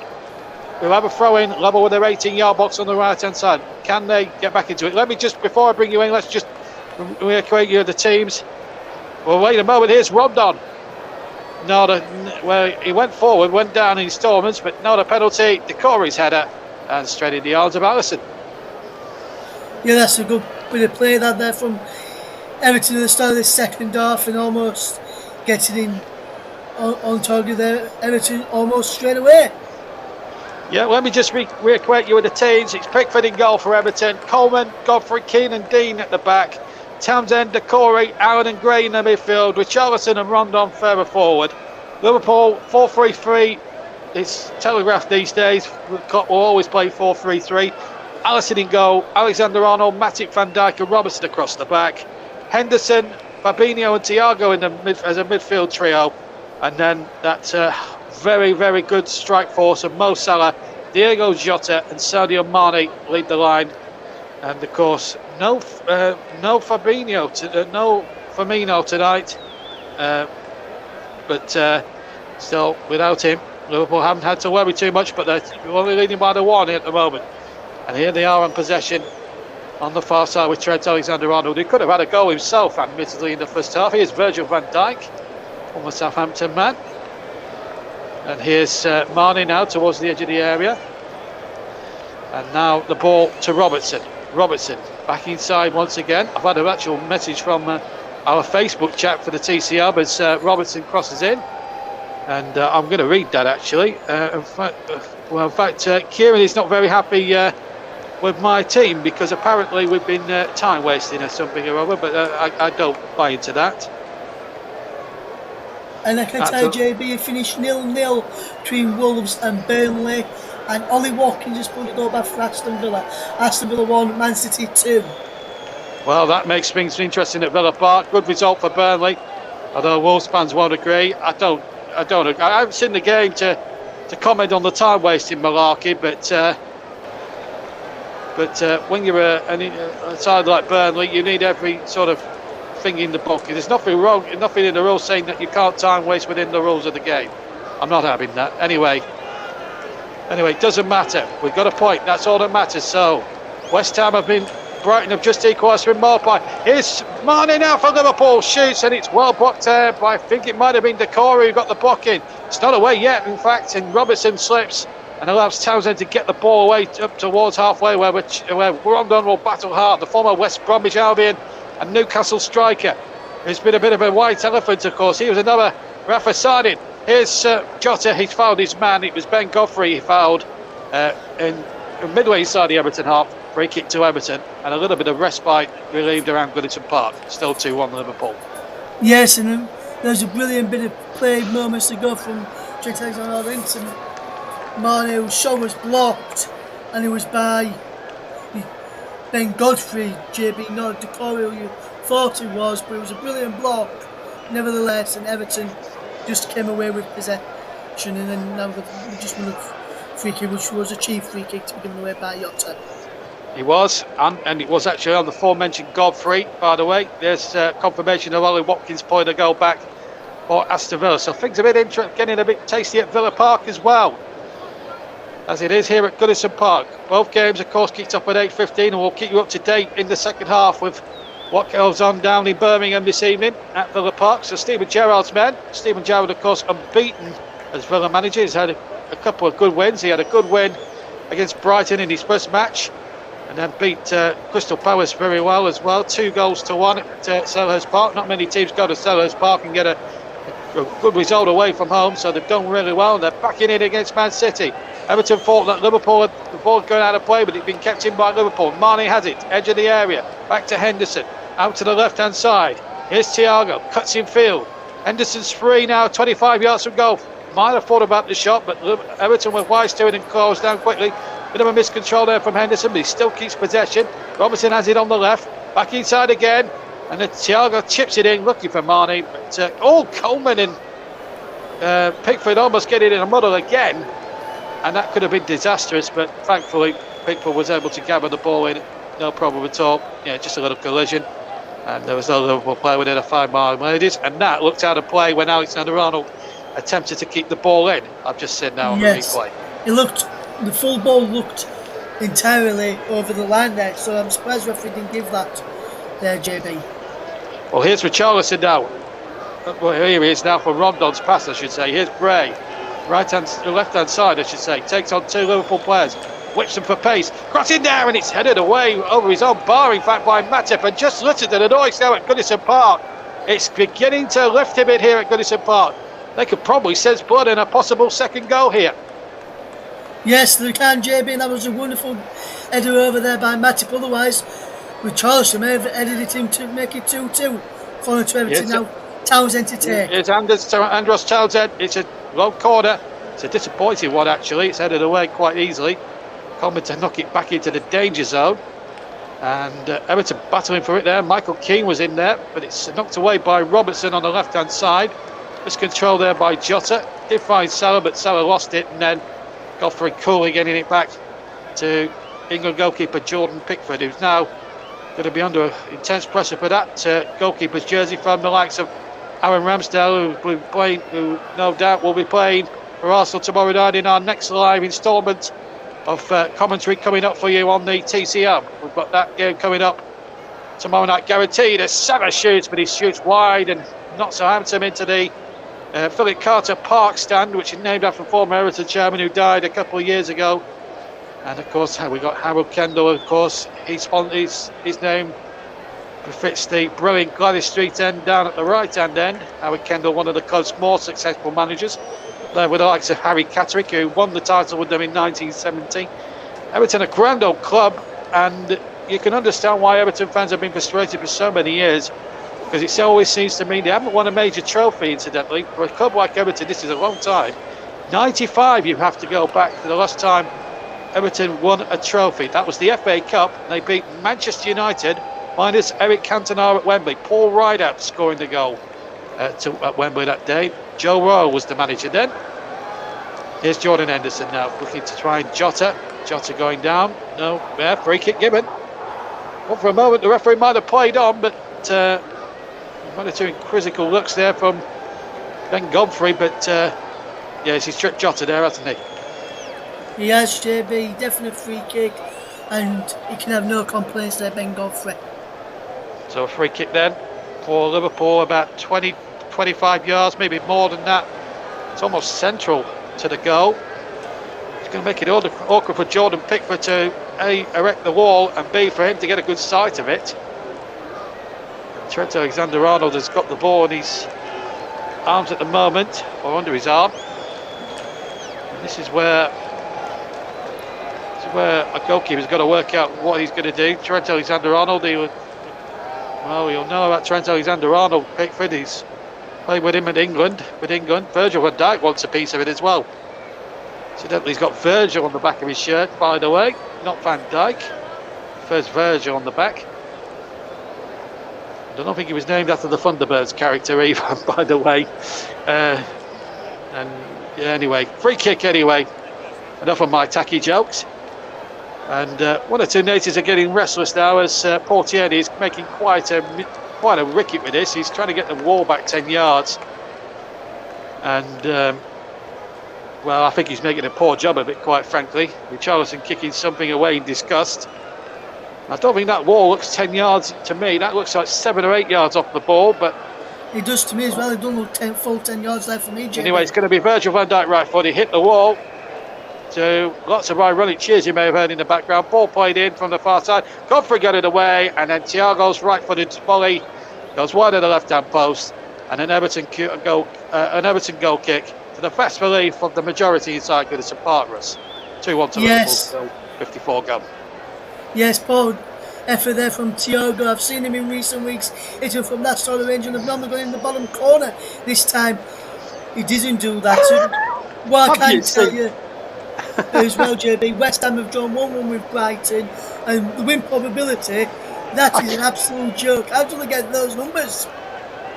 who have a throw-in level with their 18-yard box on the right-hand side, can they get back into it? Let me just, before I bring you in, let's just reacquaint you with the teams. Well, wait a moment, here's Rondon. Well, he went forward, went down in installments, but not a penalty. Decore's header, and straight in the arms of Alisson. Yeah, that's a good bit of play that there from Everton at the start of the second half, and almost getting in on target there. Everton almost straight away. Yeah, let me just reacquaint you with the teams. It's Pickford in goal for Everton, Coleman, Godfrey, Keane and Dean at the back, Townsend, Decore, Allen and Gray in the midfield, Richarlison and Rondon further forward. Liverpool 4-3-3. It's telegraphed these days. Klopp will always play 4-3-3. Alisson in goal, Alexander-Arnold, Matip, Van Dijk and Robertson across the back. Henderson, Fabinho and Thiago as a midfield trio. And then that very, very good strike force of Mo Salah, Diego Jota and Sadio Mane lead the line. And of course, no Firmino tonight, but still without him, Liverpool haven't had to worry too much. But they're only leading by the one at the moment. And here they are on possession on the far side with Trent Alexander-Arnold. He could have had a goal himself, admittedly, in the first half. Here's Virgil van Dijk, former Southampton man. And here's Mane now towards the edge of the area. And now the ball to Robertson. Robertson back inside once again. I've had an actual message from our Facebook chat for the TCR as Robertson crosses in. And I'm going to read that actually. In fact, Kieran is not very happy with my team because apparently we've been time wasting or something or other, but I don't buy into that. And I can tell JB it finished 0-0 between Wolves and Burnley, and Ollie Watkins just put a goal back for Aston Villa. Aston Villa 1, Man City 2. Well, that makes things interesting at Villa Park. Good result for Burnley, although Wolves fans won't agree. I haven't seen the game to comment on the time wasting malarkey, but when you're a side like Burnley, you need every sort of thing in the book. There's nothing wrong, nothing in the rules saying that you can't time waste within the rules of the game. I'm not having that. Anyway, it doesn't matter. We've got a point. That's all that matters. So, West Ham Brighton have just equalised with Maupay. Here's Mane now for Liverpool. Shoots, and it's well blocked there by, I think it might have been Decore who got the block in. It's not away yet, in fact, and Robertson slips and allows Townsend to get the ball away up towards halfway where Rondon will battle hard. The former West Bromwich Albion and Newcastle striker, who's been a bit of a white elephant, of course. He was another Rafa signing. Here's Jota. He's fouled his man. It was Ben Godfrey he fouled in midway inside the Everton half. Free kick to Everton, and a little bit of respite relieved around Goodison Park. Still 2-1 Liverpool. Yes, and there's a brilliant bit of play moments to go from Trent Alexander-Arnold into Mane, whose shot was blocked, and it was by Ben Godfrey, JB, not Decore, who you thought it was, but it was a brilliant block nevertheless, and Everton just came away with possession, and then now we just won a free kick, which was a cheap free kick to be given away by Jota. He was, and it was actually on the aforementioned Godfrey, by the way. There's confirmation of Ollie Watkins pulling a goal back for Aston Villa. So things are getting a bit tasty at Villa Park as well, as it is here at Goodison Park. Both games, of course, kicked off at 8:15, and we'll keep you up to date in the second half with what goes on down in Birmingham this evening at Villa Park. So Steven Gerrard's men. Steven Gerrard, of course, unbeaten as Villa manager. He's had a couple of good wins. He had a good win against Brighton in his first match, and then beat Crystal Palace very well as well. 2-1 at Selhurst Park. Not many teams go to Selhurst Park and get a good result away from home, so they've done really well. They're backing in against Man City. Everton thought that Liverpool had the ball going out of play, but it'd been kept in by Liverpool. Mane has it, edge of the area, back to Henderson, out to the left-hand side. Here's Thiago, cuts in field. Henderson's free now, 25 yards from goal. Might have thought about the shot, but Everton were wise to it and closed down quickly. Bit of a miscontrol there from Henderson, but he still keeps possession. Robertson has it on the left, back inside again, and then Thiago chips it in, looking for Mane. But Coleman and Pickford almost get it in a muddle again, and that could have been disastrous, but thankfully Pickford was able to gather the ball in, no problem at all. Yeah, just a little collision, and there was no Liverpool player within a 5-mile radius, and that looked out of play when Alexander-Arnold attempted to keep the ball in. I've just said now on the replay. The full ball looked entirely over the line there, so I'm surprised referee didn't give that there, JB. Well, here's Richarlison now. Well, here he is now for Rondon's pass, I should say. Here's Bray, left-hand side, I should say. Takes on 2 Liverpool players, whips them for pace. Cross in there, and it's headed away over his own bar, in fact, by Matip, and just lifted to the noise now at Goodison Park. It's beginning to lift a bit here at Goodison Park. They could probably sense blood in a possible second goal here. Yes, they can, JB, and that was a wonderful header over there by Matip. Otherwise, Richarlison may have headed it in to make it 2-2. Corner to Everton now. Townsend to take. It's Andros Townsend. It's a low corner. It's a disappointing one, actually. It's headed away quite easily. Coleman to knock it back into the danger zone. And Everton battling for it there. Michael Keane was in there, but it's knocked away by Robertson on the left-hand side. Miscontrol there by Jota. Did find Salah, but Salah lost it, and then Godfrey coolly getting it back to England goalkeeper Jordan Pickford, who's now going to be under intense pressure for that goalkeeper's jersey from the likes of Aaron Ramsdale, who no doubt will be playing for Arsenal tomorrow night in our next live instalment of commentary coming up for you on the TCM. We've got that game coming up tomorrow night guaranteed. As Salah shoots, but he shoots wide and knocks Southampton into the Philip Carter Park stand, which is named after former Everton chairman who died a couple of years ago. And of course, we got Harold Kendall. Of course, his name befits the brilliant Gladys Street end down at the right-hand end. Howard Kendall, one of the club's more successful managers, there with the likes of Harry Catterick, who won the title with them in 1970. Everton, a grand old club, and you can understand why Everton fans have been frustrated for so many years, because it always seems to mean they haven't won a major trophy, incidentally. For a club like Everton, this is a long time. 95, you have to go back to the last time Everton won a trophy. That was the FA Cup. They beat Manchester United, minus Eric Cantona at Wembley. Paul Rideout scoring the goal at Wembley that day. Joe Royle was the manager then. Here's Jordan Henderson now, looking to try and Jota. Jota going down. No, free kick given. Well, for a moment, the referee might have played on, but one or two quizzical looks there from Ben Godfrey, but yes, he's tripped Jota there, hasn't he? He has, JB, definite free kick, and he can have no complaints there, Ben Godfrey. So a free kick then for Liverpool, about 25 yards, maybe more than that. It's almost central to the goal. It's going to make it awkward for Jordan Pickford to A, erect the wall, and B, for him to get a good sight of it. Trent Alexander-Arnold has got the ball in his arms at the moment, or under his arm. And this is where a goalkeeper's got to work out what he's going to do. Trent Alexander-Arnold, you'll know about Trent Alexander-Arnold. Pickford, he's played with him in England. Virgil van Dijk wants a piece of it as well. Incidentally, he's got Virgil on the back of his shirt, by the way, not Van Dijk. First Virgil on the back. I don't think he was named after the Thunderbirds character either, by the way. Anyway, free kick anyway. Enough of my tacky jokes. And one or two natives are getting restless now as Portier is making quite a wicket with this. He's trying to get the wall back 10 yards. And, I think he's making a poor job of it, quite frankly. Richarlison kicking something away in disgust. I don't think that wall looks 10 yards to me. That looks like 7 or 8 yards off the ball, but it does to me as well. It doesn't look full 10 yards there for me, Jay. Anyway, it's going to be Virgil van Dijk right foot. He hit the wall. So lots of ironic cheers you may have heard in the background. Ball played in from the far side. Godfrey got it away, and then Thiago's right-footed volley goes wide of the left-hand post, and an Everton goal kick to the vast relief of the majority inside Goodison Park, Russ. 2-1 to Yes. Liverpool, 54 gone. Yes, poor effort there from Thiago. I've seen him in recent weeks hitting from that sort of range, and I've normally gone in the bottom corner. This time, he didn't do that. So, what I Have you can tell seen? you as well, JB, West Ham have drawn 1-1 with Brighton, and the win probability, that is an absolute joke. How do they get those numbers?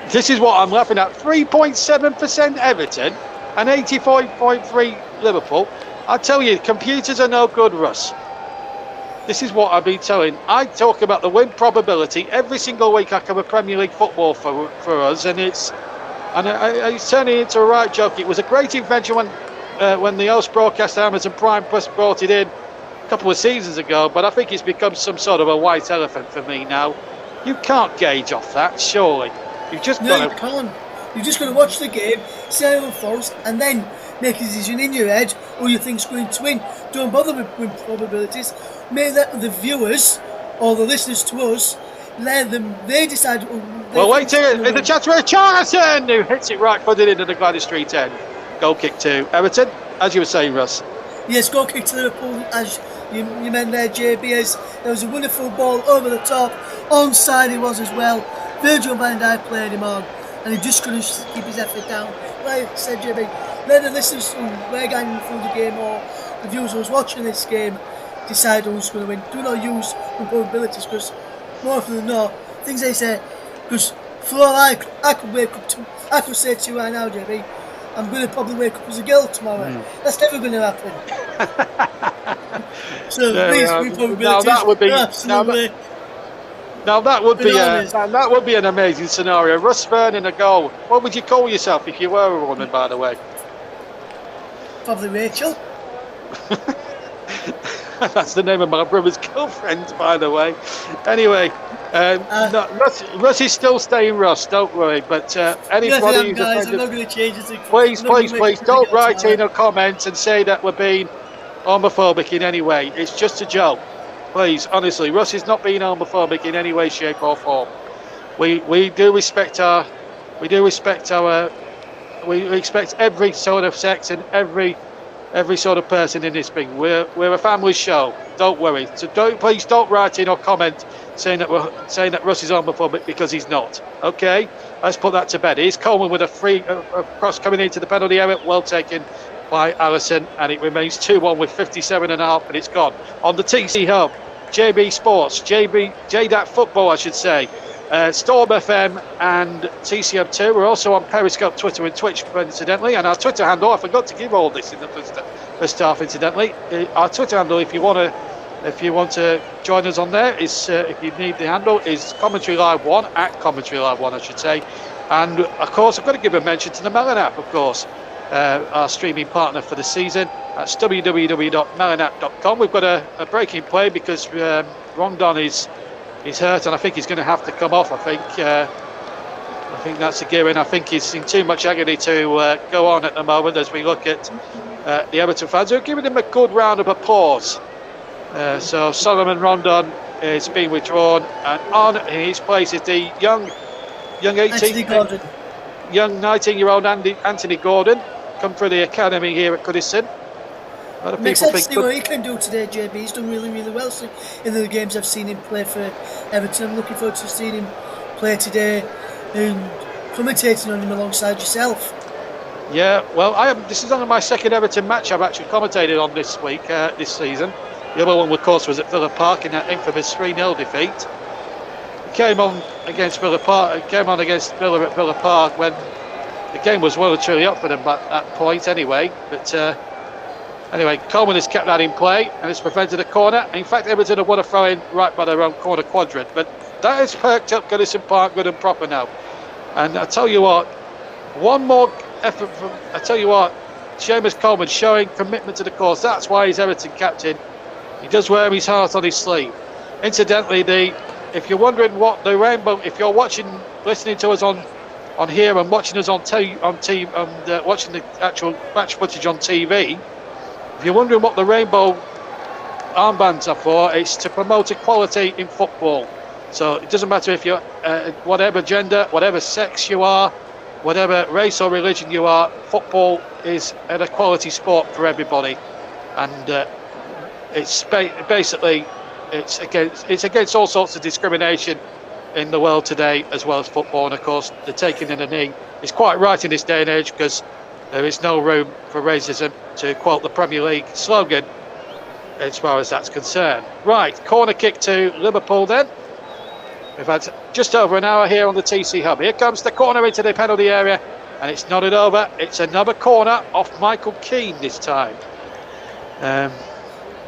This is what I'm laughing at. 3.7% Everton and 85.3 Liverpool. I tell you, computers are no good, Russ. This is what I've been telling. I talk about the win probability every single week I cover Premier League football for us, and it's turning into a right joke. It was a great invention when the host broadcaster Amazon Prime Plus brought it in a couple of seasons ago, but I think it's become some sort of a white elephant for me now. You can't gauge off that, surely. You've just No, you can't. You're just going to watch the game, see how it unfolds, and then make a decision in your head who you think's going to win. Don't bother with win probabilities. Make that the viewers or the listeners to us, let them, they decide. Well, wait here. There's a chance for a Charlton who hits it right footed into the Gladys Street end. Goal kick to Everton, as you were saying, Russ. Yes, goal kick to Liverpool, as you meant there, JB. As there was a wonderful ball over the top. Onside he was as well. Virgil van Dijk played him on, and he just couldn't keep his effort down. Like I said, JB, let the listeners who were going through the game or the viewers who was watching this game decide who's going to win. Do not use probabilities, because more often than not, things they say, because for all I could wake up to, I could say to you right now, JB, I'm going to probably wake up as a girl tomorrow. That's never going to happen. So please, win probabilities. Now that would be absolutely. Now that would be an amazing scenario. Russ Byrne in a goal. What would you call yourself if you were a woman, by the way? Probably Rachel. That's the name of my brother's girlfriend, by the way. Anyway, Russ is still staying Russ, don't worry. But anybody who's guys, I'm not going to change it. please, don't write in a comment and say that we're being homophobic in any way. It's just a joke. Please, honestly, Russ is not being homophobic in any way, shape, or form. We expect every sort of sex and every sort of person in this thing. We're a family show. Don't worry. So please don't write in or comment saying that Russ is homophobic, because he's not. Okay, let's put that to bed. Here's Coleman with a free cross coming into the penalty area, well taken by Allison, and it remains 2-1 with 57.5, and it's gone. On the TC Hub, JB Sports, JDAT Football, I should say, Storm FM and TCM2. We're also on Periscope, Twitter and Twitch, incidentally, and our Twitter handle, I forgot to give all this in the first half, incidentally. Our Twitter handle, if you want to join us on there, is if you need the handle, is Commentary Live 1, at Commentary Live 1, I should say. And of course, I've got to give a mention to the Melon app, of course. Our streaming partner for the season. That's www.melanapp.com. We've got a breaking play because Rondon is hurt, and I think he's going to have to come off. I think that's a given. I think he's in too much agony to go on at the moment, as we look at the Everton fans who are giving him a good round of applause. So Solomon Rondon is being withdrawn, and on in his place is the young 19-year-old Anthony Gordon, come through the academy here at Goodison. A lot of Makes people sense to see what he can do today, JB. He's done really, really well in the games I've seen him play for Everton. I'm looking forward to seeing him play today and commentating on him alongside yourself. Yeah, well, this is only my second Everton match I've actually commentated on this week, this season. The other one, of course, was at Villa Park in that infamous 3-0 defeat. Came on against Villa at Villa Park when the game was well and truly up for them at that point anyway. But anyway, Coleman has kept that in play and has prevented a corner. In fact, Everton have won a throw-in right by their own corner quadrant. But that has perked up Goodison Park good and proper now. And I tell you what, one more effort from, Seamus Coleman showing commitment to the cause. That's why he's Everton captain. He does wear his heart on his sleeve. Incidentally, if you're wondering what the rainbow, if you're listening to us on here and watching us watching the actual match footage on TV, if you're wondering what the rainbow armbands are for, it's to promote equality in football. So it doesn't matter if you're whatever gender, whatever sex you are, whatever race or religion you are, football is an equality sport for everybody. and it's basically it's against all sorts of discrimination in the world today, as well as football. And of course, the taking in a knee is quite right in this day and age, because there is no room for racism, to quote the Premier League slogan, as far as that's concerned. Right, corner kick to Liverpool then. We've had just over an hour here on the TC Hub. Here comes the corner into the penalty area, and it's nodded over. It's another corner off Michael Keane this time.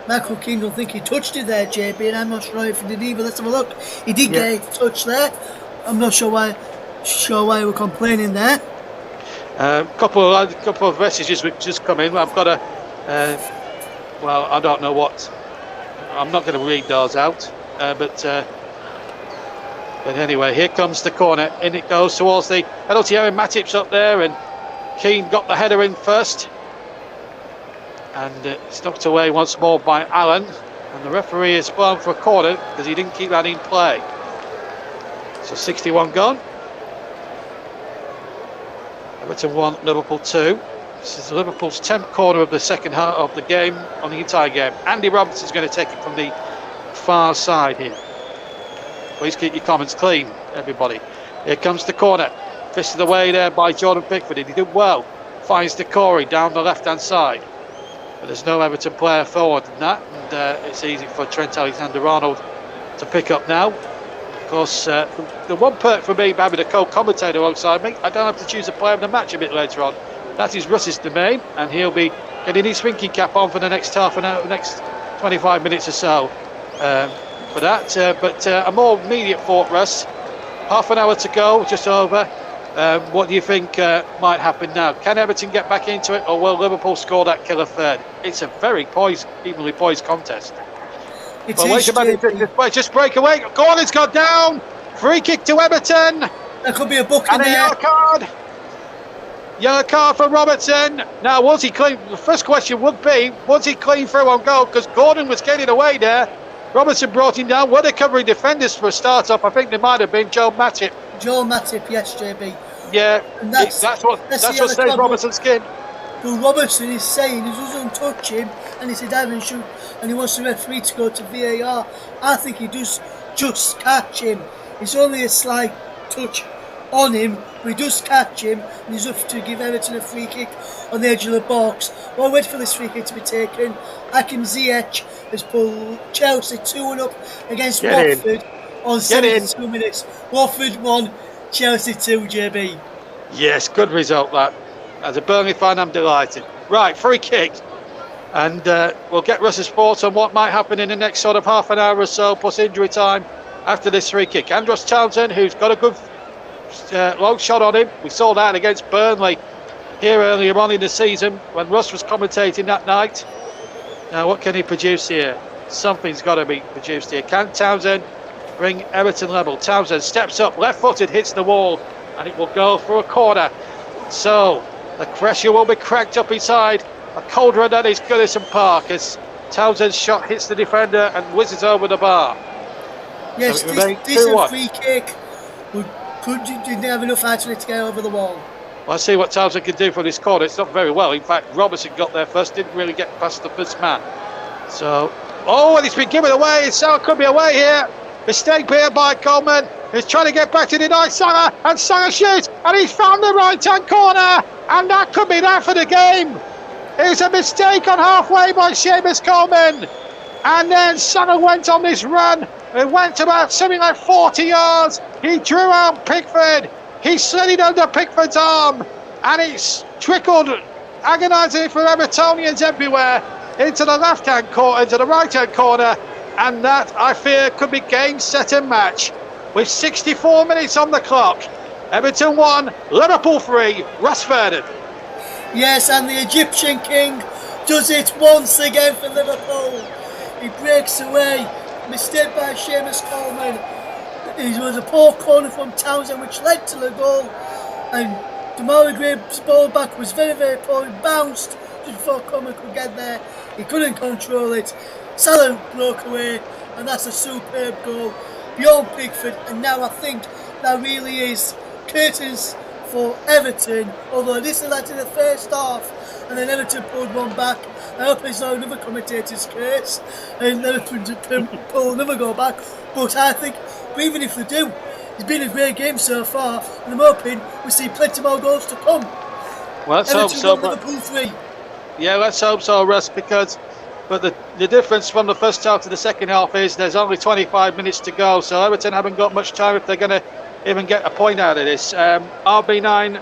Michael Keane, don't think he touched it there, JB, and I'm not sure if he did either. Let's have a look. He did get a touch there. I'm not sure why we're complaining there. Couple of messages which just come in. I've got well, I don't know what. I'm not going to read those out, but anyway, here comes the corner. In it goes towards the penalty area. Matip's up there, and Keane got the header in first. And it's knocked away once more by Allen, and the referee is blown for a corner because he didn't keep that in play. So 61 gone. Everton 1, Liverpool 2. This is Liverpool's 10th corner of the second half of the game, on the entire game. Andy Robertson's going to take it from the far side here. Please keep your comments clean, everybody. Here comes the corner. Fisted away there by Jordan Pickford. He did well. Finds Decore down the left-hand side. But there's no Everton player forward than that, and it's easy for Trent Alexander-Arnold to pick up now. Of course, the one perk for me having a co-commentator alongside me, I don't have to choose a player of the match a bit later on. That is Russ's domain, and he'll be getting his thinking cap on for the next half an hour, the next 25 minutes or so for that. But a more immediate thought, Russ. Half an hour to go, just over. What do you think might happen now? Can Everton get back into it, or will Liverpool score that killer third? It's a very evenly poised contest. Wait a minute, just break away. Gordon's got down. Free kick to Everton. There could be a booking and a yellow card. Yellow card for Robertson. Now, was he clean? The first question would be, was he clean through on goal? Because Gordon was getting away there. Robertson brought him down. Were they covering defenders for a start off? I think they might have been Joel Matip. Joel Matip, yes, JB. Yeah, and that's what saves Robertson's skin. But Robertson is saying he doesn't touch him, and he said, "I haven't shoot," and he wants the referee to go to VAR. I think he does just catch him. It's only a slight touch on him, but he does catch him, and he's up to give Everton a free kick on the edge of the box. We'll wait for this free kick to be taken. Hakim Ziyech has pulled Chelsea 2-1 up against Watford on 72 minutes. Watford 1, Chelsea 2, JB. Yes, good result that. As a Burnley fan, I'm delighted. Right, free kick. And we'll get Russ's thoughts on what might happen in the next sort of half an hour or so, plus injury time after this free kick. Andros Townsend, who's got a good long shot on him. We saw that against Burnley here earlier on in the season when Russ was commentating that night. Now, what can he produce here? Something's got to be produced here. Can Townsend bring Everton level? Townsend steps up, left-footed, hits the wall, and it will go for a corner. So the pressure will be cracked up inside a Cauldron that is Goodison Park as Townsend's shot hits the defender and whizzes over the bar. Yes, so decent free kick. Didn't have enough height to get over the wall. Well, let's see what Townsend can do from this corner. It's not very well. In fact, Robertson got there first, didn't really get past the first man. So, and it's been given away. Salah could be away here. Mistake here by Coleman. He's trying to get back to deny Salah, and Salah shoots, and he's found the right-hand corner, and that could be that for the game. It was a mistake on halfway by Seamus Coleman, and then Salah went on this run. It went about something like 40 yards. He drew out Pickford. He slid it under Pickford's arm, and it's trickled agonising for Evertonians everywhere into the left-hand corner, into the right-hand corner, and that, I fear, could be game, set and match. With 64 minutes on the clock, Everton 1, Liverpool 3, Russ Vernon. Yes, and the Egyptian King does it once again for Liverpool. He breaks away, mistake by Seamus Coleman. It was a poor corner from Townsend which led to the goal, and Damari Gray's ball back was very, very poor. It bounced just before Coleman could get there. He couldn't control it. Salah broke away, and that's a superb goal beyond Pickford, and now I think that really is curtains for Everton, although this led to the first half and then Everton pulled one back. I hope it's not another commentator's curse and Liverpool never go back. But I think, even if they do, it's been a great game so far, and I'm hoping we see plenty more goals to come. Well, let's hope so. Liverpool 3. Yeah, let's hope so, Russ, but the difference from the first half to the second half is there's only 25 minutes to go, so Everton haven't got much time if they're going to even get a point out of this. RB9,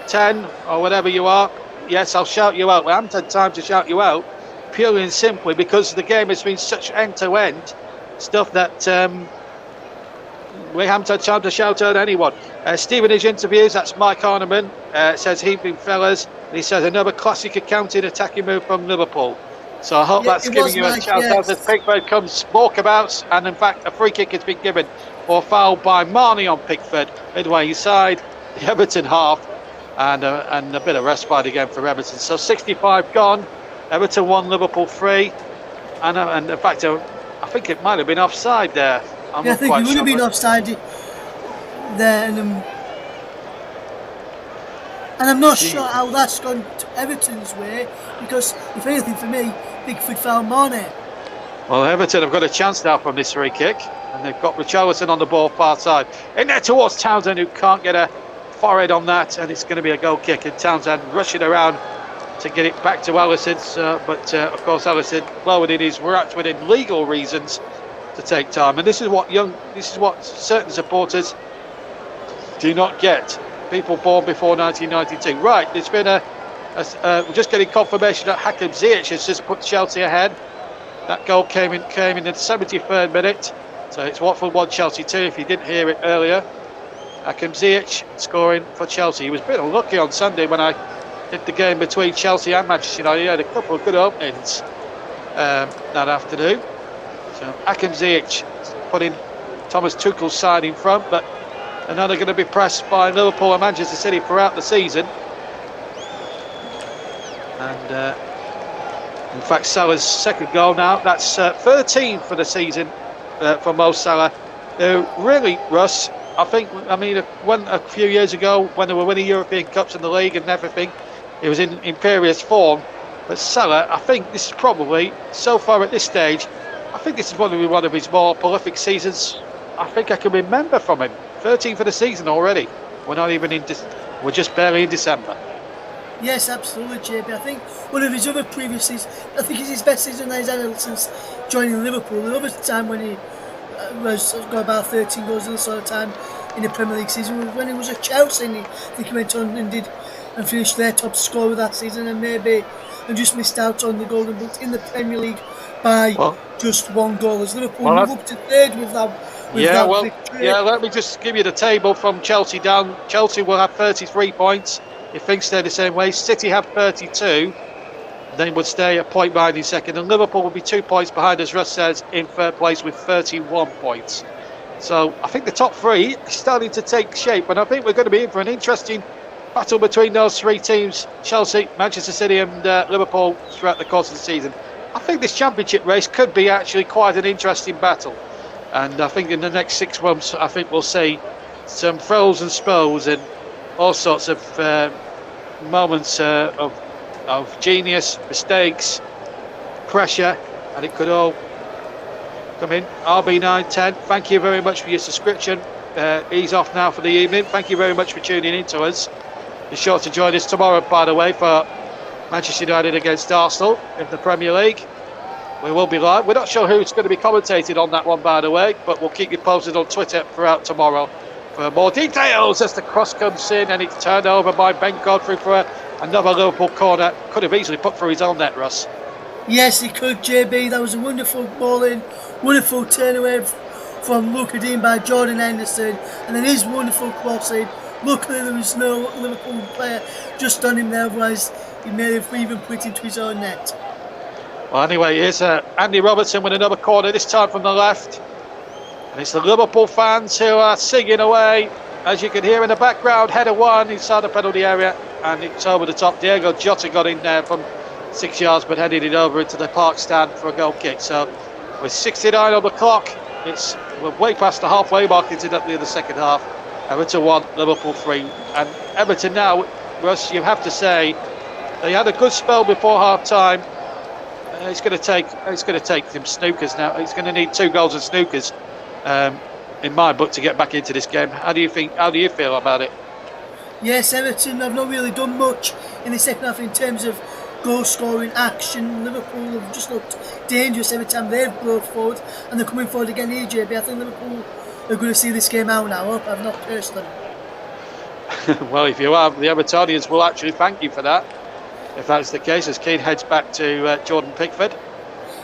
10, or whatever you are, yes, I'll shout you out. I haven't had time to shout you out, purely and simply because the game has been such end-to-end stuff that we haven't had time to shout out anyone. Stevenage interviews, that's Mike Arneman, says evening fellas, and he says another classic accounting attacking move from Liverpool. So I hope that's giving you a shout out as Pickford comes walkabouts, and in fact a free kick has been given for a foul by Marnie on Pickford midway inside the Everton half, and a bit of respite again for Everton. So 65 gone, Everton 1, Liverpool 3, and in fact I think it might have been offside there. I think it would have been offside there, and I'm not sure how that's gone to Everton's way, because if anything for me, Pickford found Mane. Well, Everton have got a chance now from this free kick, and they've got Richarlison on the ball far side. In there towards Townsend, who can't get a forehead on that, and it's going to be a goal kick, and Townsend rushing around to get it back to Alisson, but of course Alisson, well within his rights, within legal reasons, to take time. And this is what certain supporters do not get. People born before 1992. Right, there's been we're just getting confirmation that Hakim Ziyech has just put Chelsea ahead. That goal came in the 73rd minute. So it's Watford 1, Chelsea 2, if you didn't hear it earlier. Hakim Ziyech scoring for Chelsea. He was a bit unlucky on Sunday when I did the game between Chelsea and Manchester United. He had a couple of good openings that afternoon. So Hakim Ziyech putting Thomas Tuchel's side in front, but they're now going to be pressed by Liverpool and Manchester City throughout the season. And in fact, Salah's second goal now, that's 13 for the season for Mo Salah. Really, Russ, I mean, a few years ago when they were winning European Cups in the league and everything, he was in imperious form. But Salah, I think this is probably, so far at this stage, I think this is probably one of his more prolific seasons I think I can remember from him. 13 for the season already. We're not even we're just barely in December. Yes, absolutely, JB. I think one of his other previous seasons, I think it's his best season that he's had since joining Liverpool. The other time when he got about 13 goals in the sort of time in the Premier League season was when he was at Chelsea, and I think he went on and finished their top scorer that season, and just missed out on the Golden Boot in the Premier League by just one goal. As Liverpool move up to third with that victory. Yeah, let me just give you the table from Chelsea down. Chelsea will have 33 points if things stay the same way. City have 32, then would stay a point behind in second, and Liverpool will be 2 points behind, as Russ says, in third place with 31 points. So I think the top three is starting to take shape, and I think we're going to be in for an interesting battle between those three teams, Chelsea, Manchester City and Liverpool, throughout the course of the season. I think this championship race could be actually quite an interesting battle, and I think in the next 6 months I think we'll see some throws and spells and all sorts of moments of genius, mistakes, pressure, and it could all come in. RB910, thank you very much for your subscription. He's off now for the evening. Thank you very much for tuning in to us. Be sure to join us tomorrow, by the way, for Manchester United against Arsenal in the Premier League. We will be live. We're not sure who's going to be commentating on that one, by the way, but we'll keep you posted on Twitter throughout tomorrow for more details as the cross comes in and it's turned over by Ben Godfrey for another Liverpool corner. Could have easily put through his own net, Russ. Yes, he could, JB. That was a wonderful ball in, wonderful turn away from Luca Dean by Jordan Henderson, and then his wonderful cross in. Luckily, there was no Liverpool player just on him there, otherwise he may have even put it into his own net. Well, anyway, here's Andy Robertson with another corner, this time from the left. And it's the Liverpool fans who are singing away. As you can hear in the background, header one inside the penalty area, and it's over the top. Diego Jota got in there from 6 yards, but headed it over into the park stand for a goal kick. So with 69 on the clock, we're way past the halfway mark into the second half. Everton 1, Liverpool 3. And Everton now, Russ, you have to say, They had a good spell before half time. It's going to take them snookers now. It's going to need 2 goals and snookers, in my book, to get back into this game. How do you feel about it? Yes, Everton have not really done much in the second half in terms of goal scoring action. Liverpool have just looked dangerous every time they've brought forward, and they're coming forward again here, JB. I think Liverpool are going to see this game out now. I hope I've not cursed them. Well, if you have, the Evertonians will actually thank you for that, if that's the case, as Keane heads back to Jordan Pickford.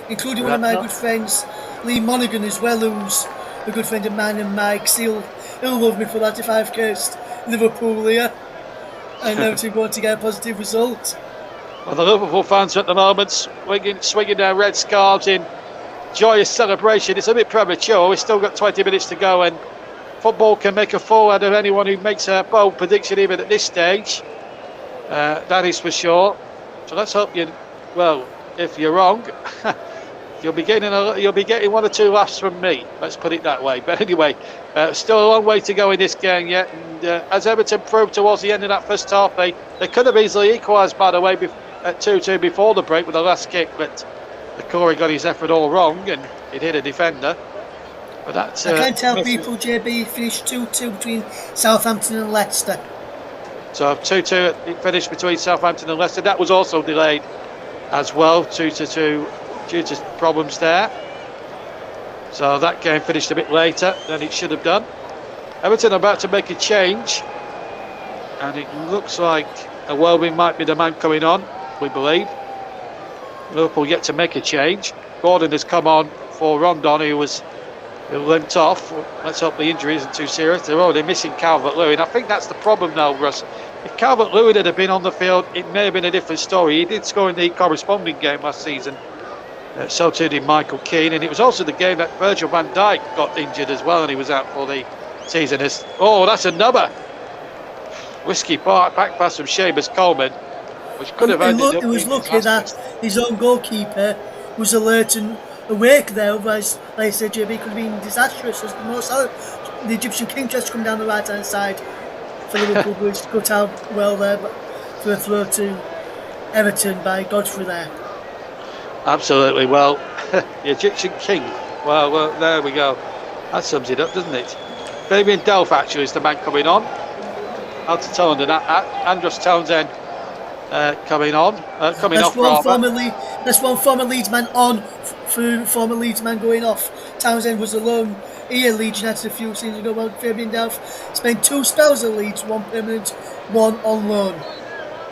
Including one of my good friends, Lee Monaghan, as well, who's a good friend of mine, and Mike. He'll love me for that if I've cursed Liverpool here. And Everton want to get a positive result. Well, the Liverpool fans at the moment swinging their red scarves in joyous celebration. It's a bit premature. We've still got 20 minutes to go, and football can make a fool out of anyone who makes a bold prediction even at this stage. That is for sure. So let's hope if you're wrong, you'll be getting 1 or 2 laughs from me. Let's put it that way. But anyway, still a long way to go in this game yet. And as Everton proved towards the end of that first half, they could have easily equalised, by the way, at 2-2 before the break with the last kick. But the Corey got his effort all wrong, and it hit a defender. But that's. I can tell people, JB, finished 2-2 between Southampton and Leicester. So 2-2 it finished between Southampton and Leicester. That was also delayed as well, 2-2, due to problems there. So that game finished a bit later than it should have done. Everton are about to make a change, and it looks like a Welby might be the man coming on, we believe. Liverpool yet to make a change. Gordon has come on for Rondon, who limped off. Let's hope the injury isn't too serious. They're already missing Calvert-Lewin. I think that's the problem now, Russ. If Calvert-Lewin had been on the field, it may have been a different story. He did score in the corresponding game last season. So too did Michael Keane, and it was also the game that Virgil van Dijk got injured as well, and he was out for the season. That's another risky back pass from Seamus Coleman, which could have ended up. It was lucky that his own goalkeeper was alert and awake there, otherwise, like I said, JB, could have been disastrous. As the Egyptian King tries to come down the right hand side for Liverpool, but it's cut out well there, but for a throw to Everton by Godfrey there. Absolutely. Well, the Egyptian King. Well, there we go. That sums it up, doesn't it? Fabian Delph actually is the man coming on. Townsend, Andros Townsend coming on. That's one former Leeds man on, former Leeds man going off. Townsend was alone here at Leeds United a few seasons ago. Well, Fabian Delph spent 2 spells at Leeds, 1 permanent, 1 on loan.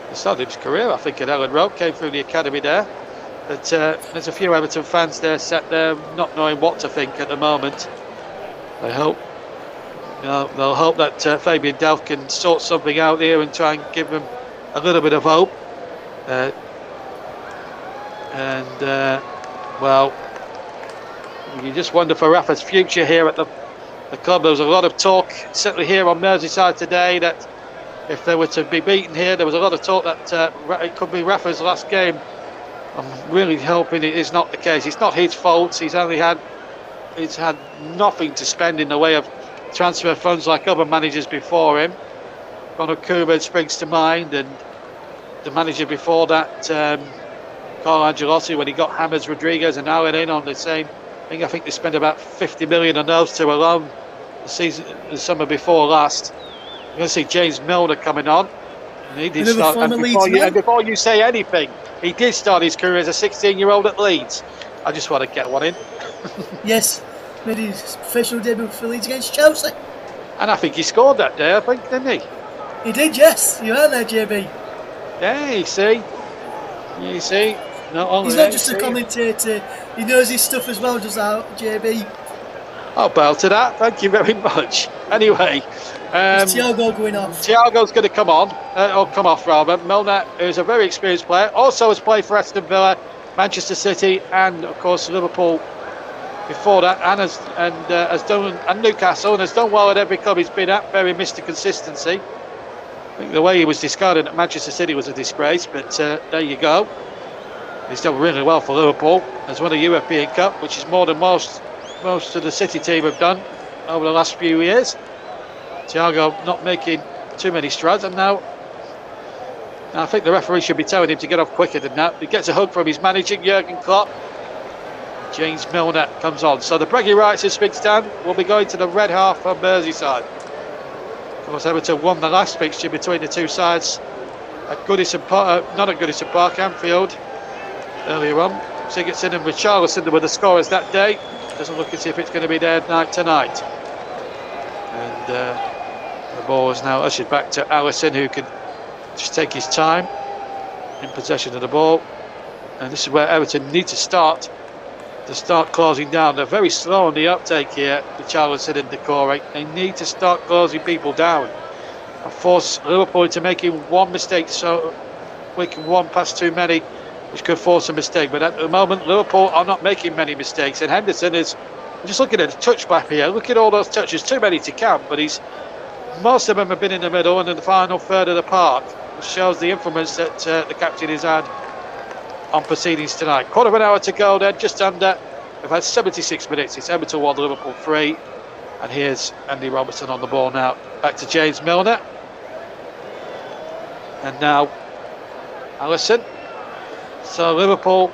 He started his career, I think, at Ellen Road, came through the academy there. But there's a few Everton fans there sat there not knowing what to think at the moment. They'll hope that Fabian Delph can sort something out here and try and give them a little bit of hope. You just wonder for Rafa's future here at the club. There was a lot of talk, certainly here on Merseyside today, that if they were to be beaten here, there was a lot of talk that it could be Rafa's last game. I'm really hoping it is not the case. It's not his fault. He's had nothing to spend in the way of transfer funds like other managers before him. Ronald Koeman springs to mind, and the manager before that, Carlo Ancelotti, when he got James Rodriguez and Alan in on the same thing. I think they spent about 50 million on those two alone the summer before last. You're going to see James Milner coming on. And he did start. And before you say anything, he did start his career as a 16-year-old at Leeds. I just want to get one in. Yes, made his professional debut for Leeds against Chelsea. And I think he scored that day, I think, didn't he? He did, yes. You heard there, JB. Yeah, you see. He's not just a commentator. He knows his stuff as well, does JB. I'll bow to that. Thank you very much. Anyway. Is Thiago going off? Thiago's going to come on, or come off rather. Milner, who's a very experienced player, also has played for Aston Villa, Manchester City, and of course Liverpool before that, and Newcastle, and has done well at every club he's been at. Very Mr. Consistency. I think the way he was discarded at Manchester City was a disgrace, but there you go. He's done really well for Liverpool. Has won a European Cup, which is more than most of the City team have done over the last few years. Thiago not making too many strides, and now I think the referee should be telling him to get off quicker than that. He gets a hug from his manager, Jurgen Klopp. James Milner comes on. So the Breggy Rights as big stand will be going to the red half of Merseyside. Of course, Everton won the last fixture between the two sides at Goodison Park, not at Goodison Park, Anfield, earlier on. Sigurdsson and Richarlison were the scorers that day. Doesn't look as if it's going to be there tonight. And the ball is now ushered back to Alisson, who can just take his time in possession of the ball. And this is where Everton need to start closing down. They're very slow on the uptake here, Richarlison and Decore. They need to start closing people down and force Liverpool into making one mistake, so making one pass too many, which could force a mistake. But at the moment, Liverpool are not making many mistakes, and Henderson is, I'm just looking at the touch back here, look at all those touches, too many to count, but most of them have been in the middle and in the final third of the park, which shows the influence that the captain has had on proceedings tonight. Quarter of an hour to go then, just under. We've had 76 minutes. It's Everton 1, Liverpool 3. And here's Andy Robertson on the ball now. Back to James Milner. And now Alisson. So Liverpool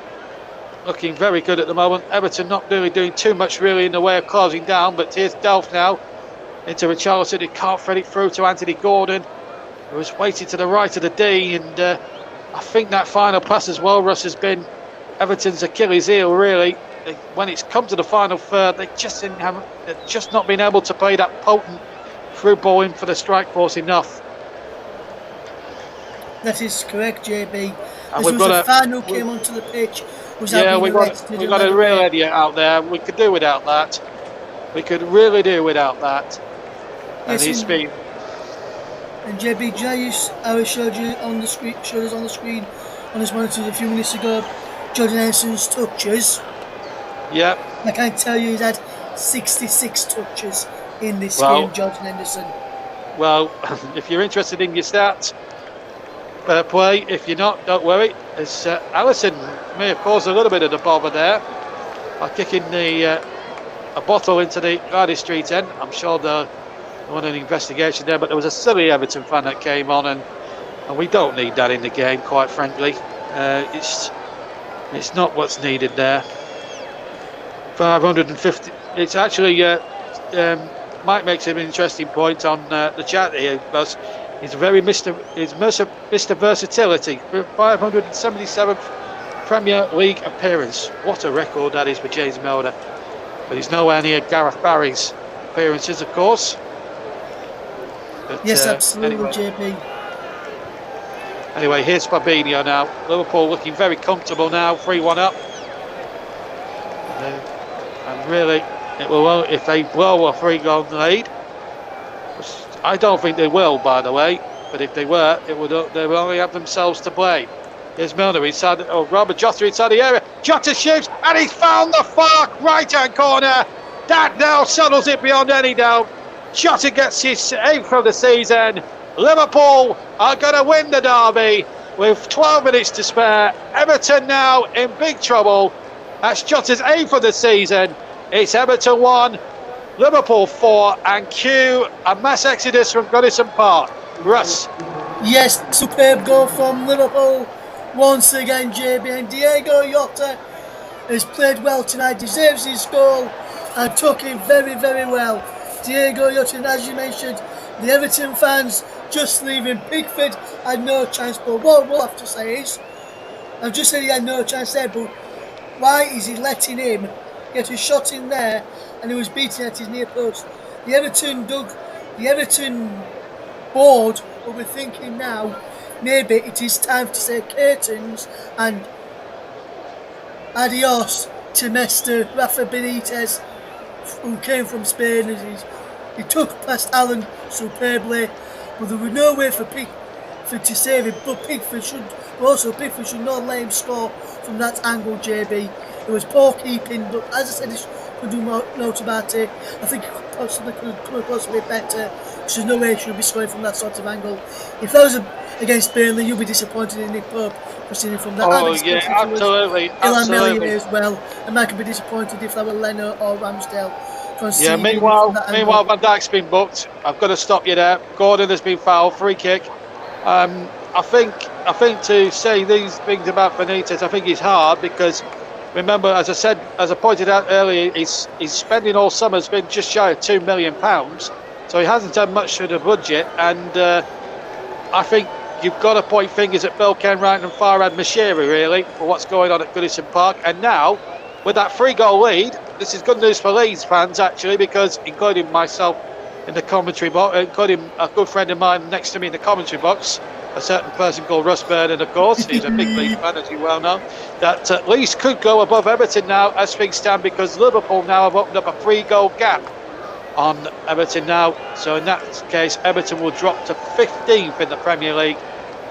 looking very good at the moment. Everton not really doing too much really in the way of closing down. But here's Delph now into Richarlison. He can't thread it through to Anthony Gordon, who was waiting to the right of the D. And I think that final pass as well, Russ, has been Everton's Achilles heel, really. When it's come to the final third, they've just not been able to play that potent through ball in for the strike force enough. That is correct, JB. And as the final came onto the pitch, we've got a real idiot out there. We could do without that. We could really do without that. And he's been. And JB, I showed you on the screen, on his monitor a few minutes ago, Jordan Henderson's touches. Yeah. I can tell you he's had 66 touches in this game, Jordan Henderson. Well, if you're interested in your stats, fair play. If you're not, don't worry. Alisson may have caused a little bit of the bother there by kicking a bottle into the Garden Street end. I'm sure they want an investigation there, but there was a silly Everton fan that came on, and we don't need that in the game, quite frankly. It's not what's needed there. 550. It's actually Mike makes an interesting point on the chat here, because he's very Mr. Versatility. 577th Premier League appearance. What a record that is for James Milner. But he's nowhere near Gareth Barry's appearances, of course. But, yes, absolutely, JP. Anyway, here's Fabinho now. Liverpool looking very comfortable now, 3-1 up. And really, it will, if they blow a 3-goal lead, which I don't think they will, by the way, but if they were, they would only have themselves to blame. Here's Milner inside, Robert Jota inside the area. Jota shoots, and he's found the far right-hand corner. That now settles it beyond any doubt. Jota gets his 8th of the season. Liverpool are going to win the derby with 12 minutes to spare. Everton now in big trouble. That's Jota's 8th of the season. It's Everton 1, Liverpool 4, and cue a mass exodus from Goodison Park. Russ. Yes, superb goal from Liverpool once again, JB, and Diego Jota has played well tonight, deserves his goal and took it very, very well. Diego Jota, and as you mentioned, the Everton fans just leaving. Pickford had no chance, but what we'll have to say is, I've just said he had no chance there, but why is he letting him get a shot in there and he was beating at his near post? The Everton board will be thinking now, maybe it is time to say curtains and adios to Mr. Rafa Benitez, who came from Spain. He took past Allen superbly, but there was no way for Pickford to save him. But Pickford should not let him score from that angle, JB. It was poor keeping, but as I said, he could do more notes about it. I think he could come across a bit better. There's no way he should be scoring from that sort of angle. If that was against Burnley, you'll be disappointed in Nick Pope proceeding from that. Oh yeah, absolutely. As well, and Mike could be disappointed if that were Leno or Ramsdale. Yeah. Meanwhile, Van Dijk's been booked. I've got to stop you there. Gordon has been fouled. Free kick. I think to say these things about Benitez, I think it's hard because remember, as I pointed out earlier, his spending all summer has been just shy of £2 million, so he hasn't done much for the budget, and I think you've got to point fingers at Bill Kenwright and Farhad Moshiri really for what's going on at Goodison Park, and now with that 3-goal lead, this is good news for Leeds fans actually, because including myself in the commentary box, including a good friend of mine next to me in the commentary box, a certain person called Russ Burnett, of course, he's a big Leeds fan, as you well know, that Leeds could go above Everton now as things stand, because Liverpool now have opened up a 3-goal gap on Everton now. So in that case, Everton will drop to 15th in the Premier League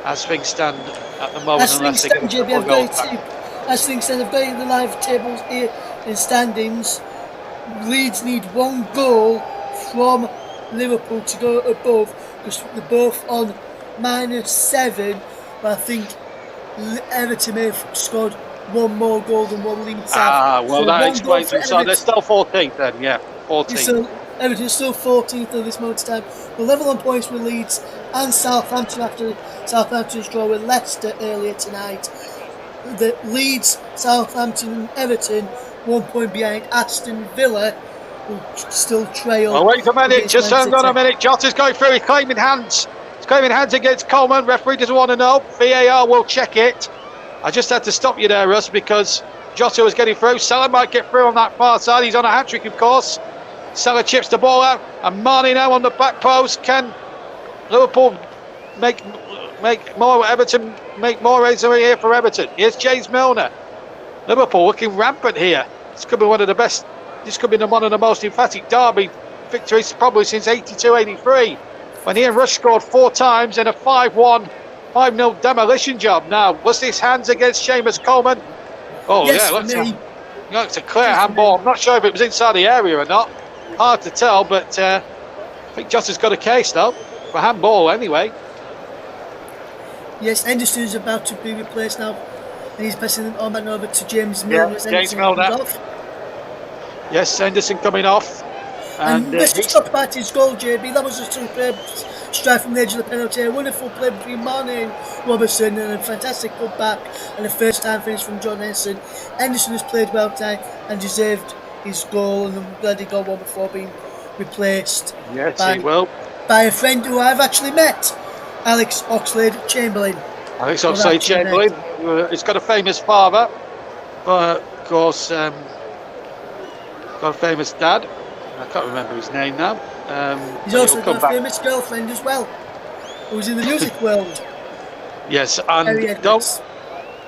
as things stand at the moment. As things stand, I've got in the live tables here in standings. Leeds need 1 goal from Liverpool to go above, because they're both on -7, but I think Everton may have scored 1 more goal than what Leeds have. Well, so that explains it. So they're still 14th then, yeah, 14th. So Everton's still 14th at this moment in time. We're level on points with Leeds and Southampton after Southampton's draw with Leicester earlier tonight. The Leeds, Southampton and Everton 1 point behind Aston Villa, who still trail. Oh, wait a minute, just hang on a minute. Jota's going through, he's claiming hands. He's claiming hands against Coleman. Referee doesn't want to know. VAR will check it. I just had to stop you there, Russ, because Jota was getting through. Salah might get through on that far side. He's on a hat-trick, of course. Salah chips the ball out, and Marnie now on the back post. Can Liverpool make more? Everton make more raise here for Everton. Here's James Milner. Liverpool looking rampant here. This could be one of the best. This could be one of the most emphatic derby victories probably since 82-83, when Ian Rush scored 4 times in a 5-1, 5-0 demolition job. Now, was this hands against Seamus Coleman? Oh yes, yeah, looks a clear handball. I'm not sure if it was inside the area or not. Hard to tell, but I think Jota's got a case though for handball anyway. Yes, Henderson's about to be replaced now, and he's passing the armband over to James Milner. Yeah, James Milner. Yes, Henderson coming off. And let's just talk about his goal, JB. That was a superb strike from the edge of the penalty. A wonderful play between Mane and Robertson, and a fantastic putback, and a first time finish from John Henderson. Henderson has played well tonight and deserved his goal, and I'm glad he got one before being replaced by a friend who I've actually met, Alex Oxlade-Chamberlain. Alex Oxlade-Chamberlain. He's got a famous father, of course, got a famous dad. I can't remember his name now. He's also got a famous girlfriend as well, who's in the music world. Yes, and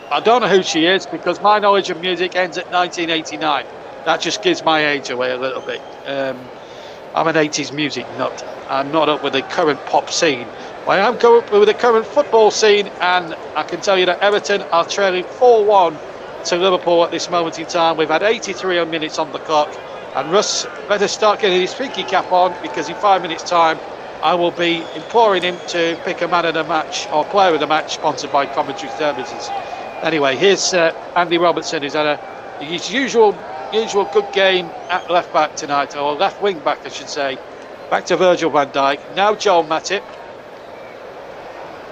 I don't know who she is, because my knowledge of music ends at 1989. That just gives my age away a little bit. I'm an 80s music nut. I'm not up with the current pop scene. I am going up with the current football scene, and I can tell you that Everton are trailing 4-1 to Liverpool at this moment in time. We've had 83 minutes on the clock, and Russ better start getting his pinky cap on, because in 5 minutes' time I will be imploring him to pick a man of the match or player of the match, sponsored by Commentary Services. Anyway, here's Andy Robertson, who's had his usual good game at left back tonight, or left wing back I should say. Back to Virgil van Dijk, now Joel Matip,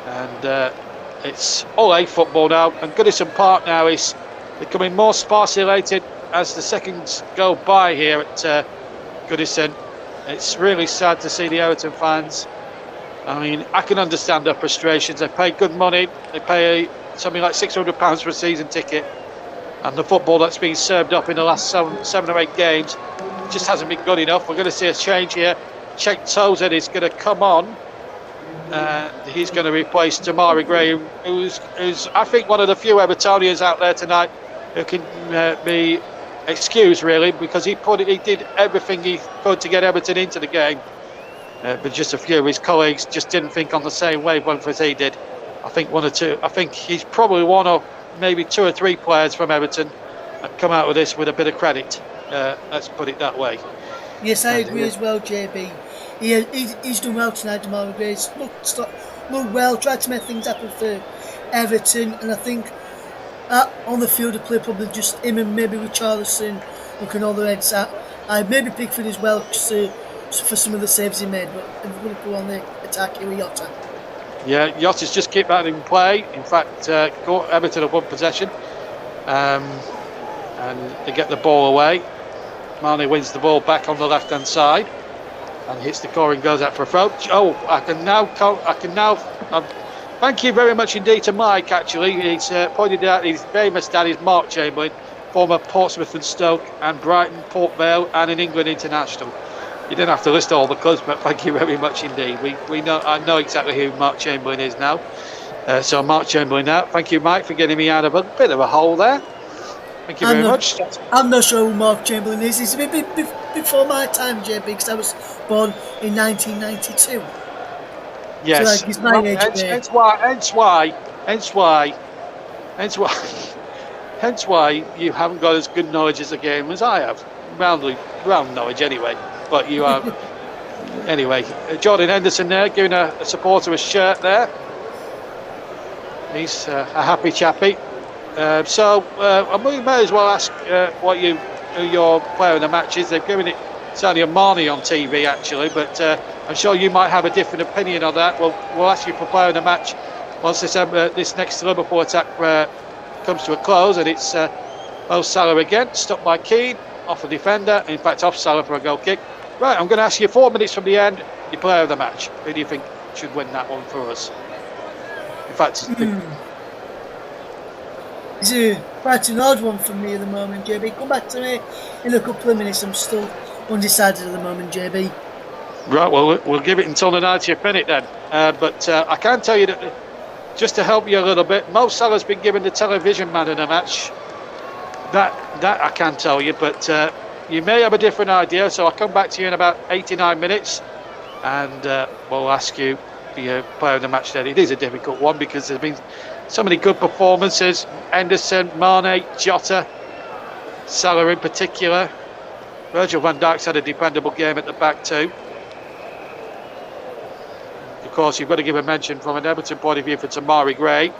and it's Ole football now, and Goodison Park now is becoming more sparsely as the seconds go by here at Goodison. It's really sad to see the Everton fans. I mean, I can understand their frustrations. They pay good money, they pay something like £600 for a season ticket, and the football that's been served up in the last 7 or 8 games just hasn't been good enough. We're going to see a change here. Cenk Tosun is going to come on. He's going to replace Tamari Gray, who's I think one of the few Evertonians out there tonight who can be excused really, because he did everything he could to get Everton into the game. But just a few of his colleagues just didn't think on the same wavelength as he did. I think one or two. I think he's probably one of maybe 2 or 3 players from Everton that come out with this with a bit of credit. Let's put it that way. Yes, I agree as well, JB. He's done well tonight, Tamari Gray. Looked well, tried to make things happen for Everton, and I think on the field of play probably just him and maybe Richarlison looking all the heads at. I maybe Pickford as well for some of the saves he made, but I'm going to go on the attack here with Jota. Yeah, Yotta's just keep that in play. In fact, Everton have won possession. And they get the ball away. Mane wins the ball back on the left-hand side and hits the core and goes out for a throw. Oh, I can now. Thank you very much indeed to Mike. Actually, he's pointed out his famous dad is Mark Chamberlain, former Portsmouth and Stoke and Brighton, Port Vale, and an England international. You didn't have to list all the clubs, but thank you very much indeed. We know I know exactly who Mark Chamberlain is now. So Mark Chamberlain now. Thank you, Mike, for getting me out of a bit of a hole there. Thank you very much. I'm not sure who Mark Chamberlain is. He's a bit before my time, JB, because I was born in 1992. Yes. So like, he's my age. Hence why you haven't got as good knowledge as the game as I have. Round knowledge anyway. But you are. Anyway, Jordan Henderson there giving a supporter a shirt there. He's a happy chappy. We may as well ask who your player of the match is. They've given it Sadio Mane on TV actually, but I'm sure you might have a different opinion on that. We'll ask you for player of the match once this next Liverpool attack comes to a close, and it's Mo Salah again, stopped by Keane, off a defender, in fact off Salah for a goal kick. Right, I'm going to ask you 4 minutes from the end, your player of the match. Who do you think should win that one for us? In fact, it's quite an odd one for me at the moment, JB. Come back to me in a couple of minutes. I'm still undecided at the moment, JB. Right, well, we'll give it until the 90th minute then. But I can tell you that, just to help you a little bit, Mo Salah's been given the television man of the match. That I can tell you, but you may have a different idea, so I'll come back to you in about 89 minutes and we'll ask you the player of the match then. It is a difficult one because there's been so many good performances. Henderson, Mane, Jota, Salah in particular. Virgil van Dijk's had a dependable game at the back too. Of course, you've got to give a mention from an Everton point of view for Tamari Gray.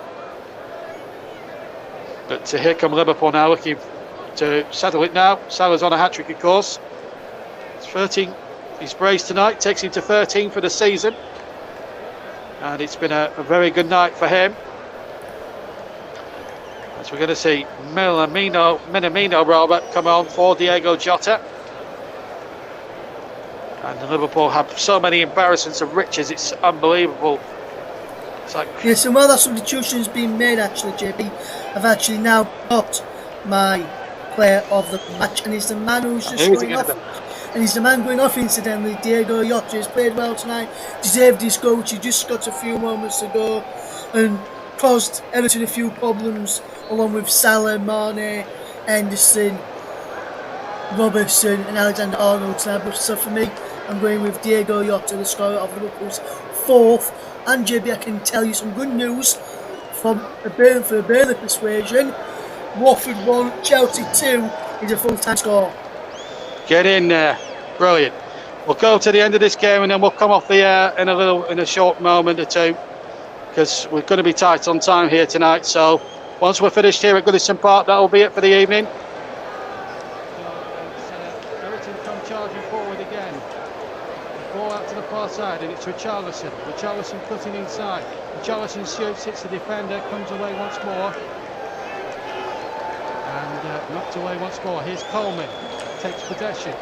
But here come Liverpool now, looking to settle it now. Salah's on a hat-trick, of course. It's 13. He's braced tonight, takes him to 13 for the season. And it's been a very good night for him. As we're going to see Minamino come on for Diego Jota. And Liverpool have so many embarrassments of riches, it's unbelievable. It's like... Yes, and while that substitution's been made, actually, JB, I've actually now got my player of the match, and he's the man who's just going off. And he's the man going off, incidentally. Diego Jota has played well tonight, deserved his goal. He just got a few moments to go and caused Everton a few problems, along with Salah, Mane, Henderson, Robertson and Alexander Arnold tonight. But so for me, I'm going with Diego Jota, the scorer of Liverpool's 4th. And JB, I can tell you some good news for a Burnley persuasion. Watford 1, Chelsea 2 is a full-time score. Get in there, brilliant. We'll go to the end of this game and then we'll come off the air in a short moment or two, because we're going to be tight on time here tonight. So once we're finished here at Goodison Park, that'll be it for the evening. Everton come charging forward again. Ball out to the far side, and it's Richarlison. Richarlison cutting inside. Richarlison shoots, hits the defender, comes away once more. And knocked away once more. Here's Coleman, takes possession.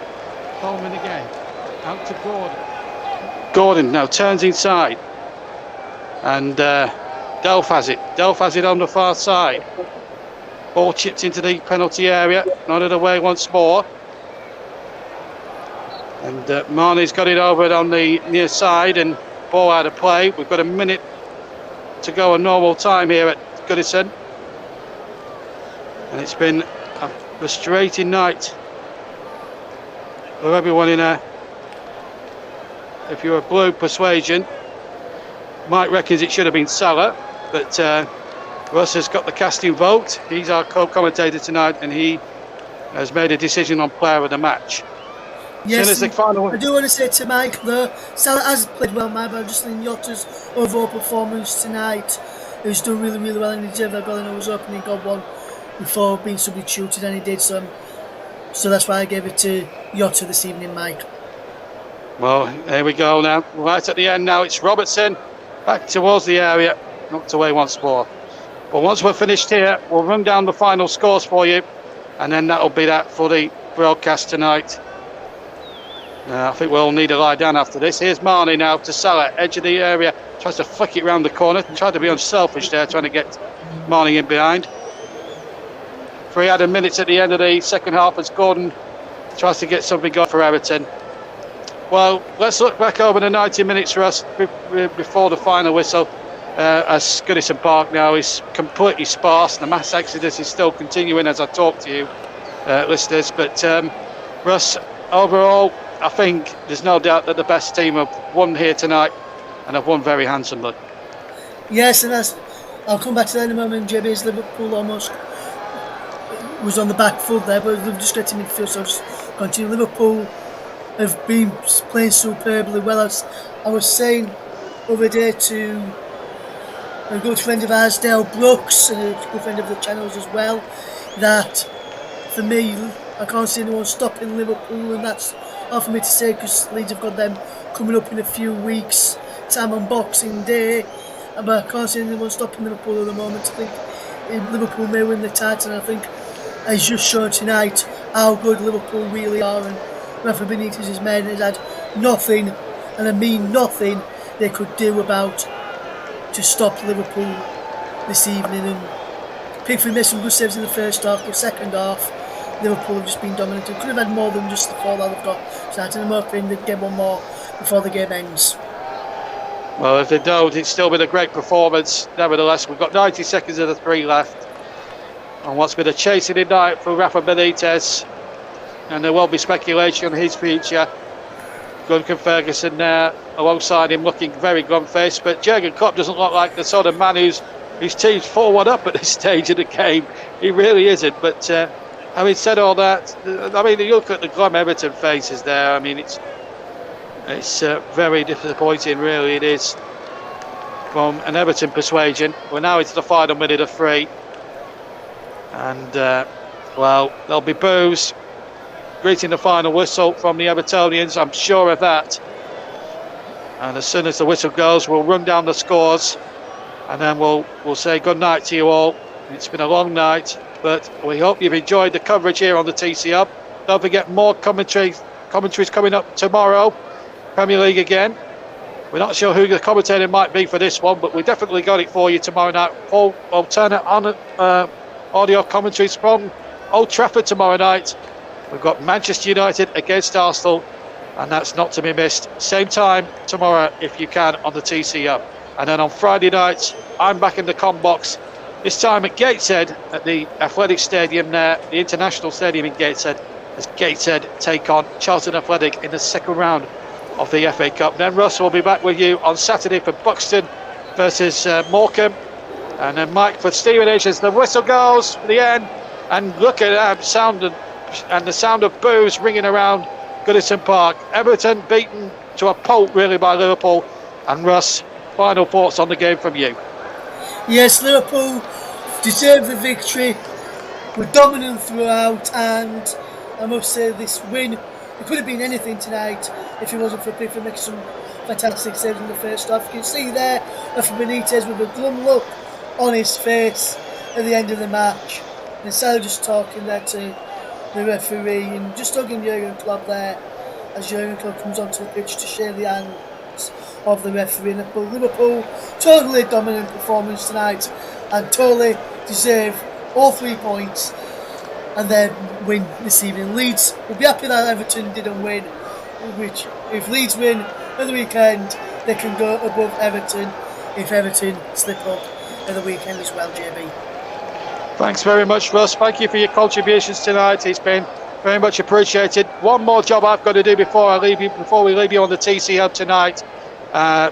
Coleman again, out to Gordon. Gordon now turns inside. And Delph has it. Delph has it on the far side. Ball chipped into the penalty area. Nodded away once more. And Mane's got it over on the near side and ball out of play. We've got a minute to go on normal time here at Goodison. And it's been a frustrating night for everyone in a... If you're a blue persuasion, Mike reckons it should have been Salah, but Russ has got the casting vote. He's our co-commentator tonight, and he has made a decision on player of the match. Yes, I do want to say to Mike, though, Salah has played well, Mike, but I'm just in Jota's overall performance tonight. He's done really, really well, and he deserved that goal. And I was hoping he got one before being substituted, and he did. So that's why I gave it to Jota this evening, Mike. Well, here we go now. Right at the end now, it's Robertson. back towards the area, knocked away once more. But once we're finished here, we'll run down the final scores for you, and then that'll be that for the broadcast tonight. I think we'll need to lie down after this. Here's Marnie now to Salah, edge of the area, tries to flick it round the corner, tried to be unselfish there, trying to get Marnie in behind. 3 added minutes at the end of the second half as Gordon tries to get something going for Everton. Well, let's look back over the 90 minutes for us before the final whistle. As Goodison Park now is completely sparse. The mass exodus is still continuing as I talk to you, listeners. But Russ, overall, I think there's no doubt that the best team have won here tonight and have won very handsomely. Yes, and I'll come back to that in a moment. JB's Liverpool almost was on the back foot there, but we've just got to midfield, so I'll just continue. Liverpool have been playing superbly well. As I was saying over there to a good friend of ours, Dale Brooks, and a good friend of the channels as well, that for me, I can't see anyone stopping Liverpool, and that's hard for me to say because Leeds have got them coming up in a few weeks' time on Boxing Day, but I can't see anyone stopping Liverpool at the moment. I think Liverpool may win the title, and I think as just shown tonight how good Liverpool really are, and Rafa Benitez's men has had nothing, and I mean nothing, they could do about to stop Liverpool this evening. And Pickford made some good saves in the first half, but second half Liverpool have just been dominant. Could have had more than just the 4 that they've got tonight, and I'm hoping they get one more before the game ends. Well, if they don't, it's still been a great performance. Nevertheless, we've got 90 seconds of the 3 left, and what's been a chasing in night for Rafa Benitez, and there will be speculation on his future. Guncan Ferguson there alongside him, looking very gun-faced, but Jurgen Klopp doesn't look like the sort of man whose team's 4-1 up at this stage of the game. He really isn't. But having said all that, I mean, you look at the glum Everton faces there. I mean, it's very disappointing, really. It is from an Everton persuasion. We're now into the final minute of 3, and well, there'll be boos greeting the final whistle from the Evertonians, I'm sure of that. And as soon as the whistle goes, we'll run down the scores, and then we'll say good night to you all. It's been a long night, but we hope you've enjoyed the coverage here on the TC Hub. Don't forget, more commentaries coming up tomorrow. Premier League again. We're not sure who the commentator might be for this one, but we definitely got it for you tomorrow night. Full alternate audio commentaries from Old Trafford tomorrow night. We've got Manchester United against Arsenal, and that's not to be missed. Same time tomorrow, if you can, on the TC Hub. And then on Friday nights, I'm back in the com box, this time at Gateshead, at the Athletic Stadium there, the International Stadium in Gateshead, as Gateshead take on Charlton Athletic in the second round of the FA Cup. Then Russ will be back with you on Saturday for Buxton versus Morecambe. And then Mike for Stevenage as the whistle goes for the end. And look at that sound and the sound of boos ringing around Goodison Park. Everton beaten to a pulp really by Liverpool. And Russ, final thoughts on the game from you? Yes, Liverpool deserved the victory. We're dominant throughout, and I must say this win, it could have been anything tonight if it wasn't for Pickford making some fantastic saves in the first half. You can see there Rafa Benitez with a glum look on his face at the end of the match. And instead of just talking there to the referee and just hugging Jurgen Klopp there as Jurgen Klopp comes onto the pitch to shake the hands of the referee. But Liverpool, totally dominant performance tonight and totally deserve all 3 points and then win this evening. Leeds will be happy that Everton didn't win, which if Leeds win at the weekend, they can go above Everton if Everton slip up at the weekend as well, JB. Thanks very much, Russ. Thank you for your contributions tonight. It's been very much appreciated. One more job I've got to do before we leave you on the TC Hub tonight.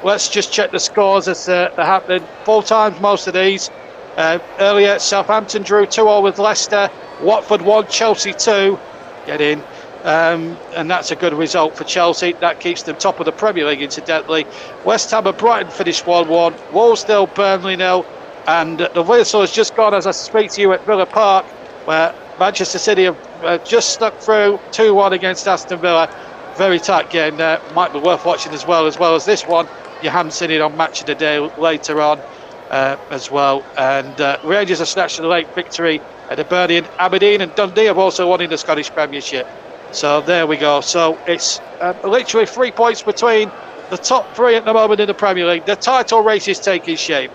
Let's just check the scores as they're happening. Full times most of these. Earlier, Southampton drew 2-2 with Leicester. Watford 1, Chelsea 2. Get in. And that's a good result for Chelsea. That keeps them top of the Premier League, incidentally. West Ham and Brighton finished 1-1. Wolves 0, Burnley 0. And the whistle has just gone as I speak to you at Villa Park, where Manchester City have just stuck through 2-1 against Aston Villa. Very tight game there. Might be worth watching as well as this one. Johansson in on Match of the Day later on as well. And Rangers have snatched the late victory at Hibernian. Aberdeen and Dundee have also won in the Scottish Premiership. So there we go. So it's literally 3 points between the top three at the moment in the Premier League. The title race is taking shape.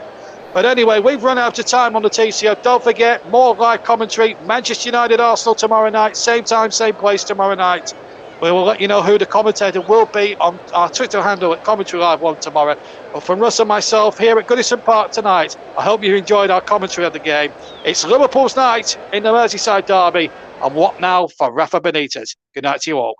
But anyway, we've run out of time on the TCO. Don't forget, more live commentary. Manchester United, Arsenal tomorrow night. Same time, same place tomorrow night. We will let you know who the commentator will be on our Twitter handle at Commentary Live 1 tomorrow. But from Russ and myself here at Goodison Park tonight, I hope you enjoyed our commentary of the game. It's Liverpool's night in the Merseyside derby. And what now for Rafa Benitez? Good night to you all.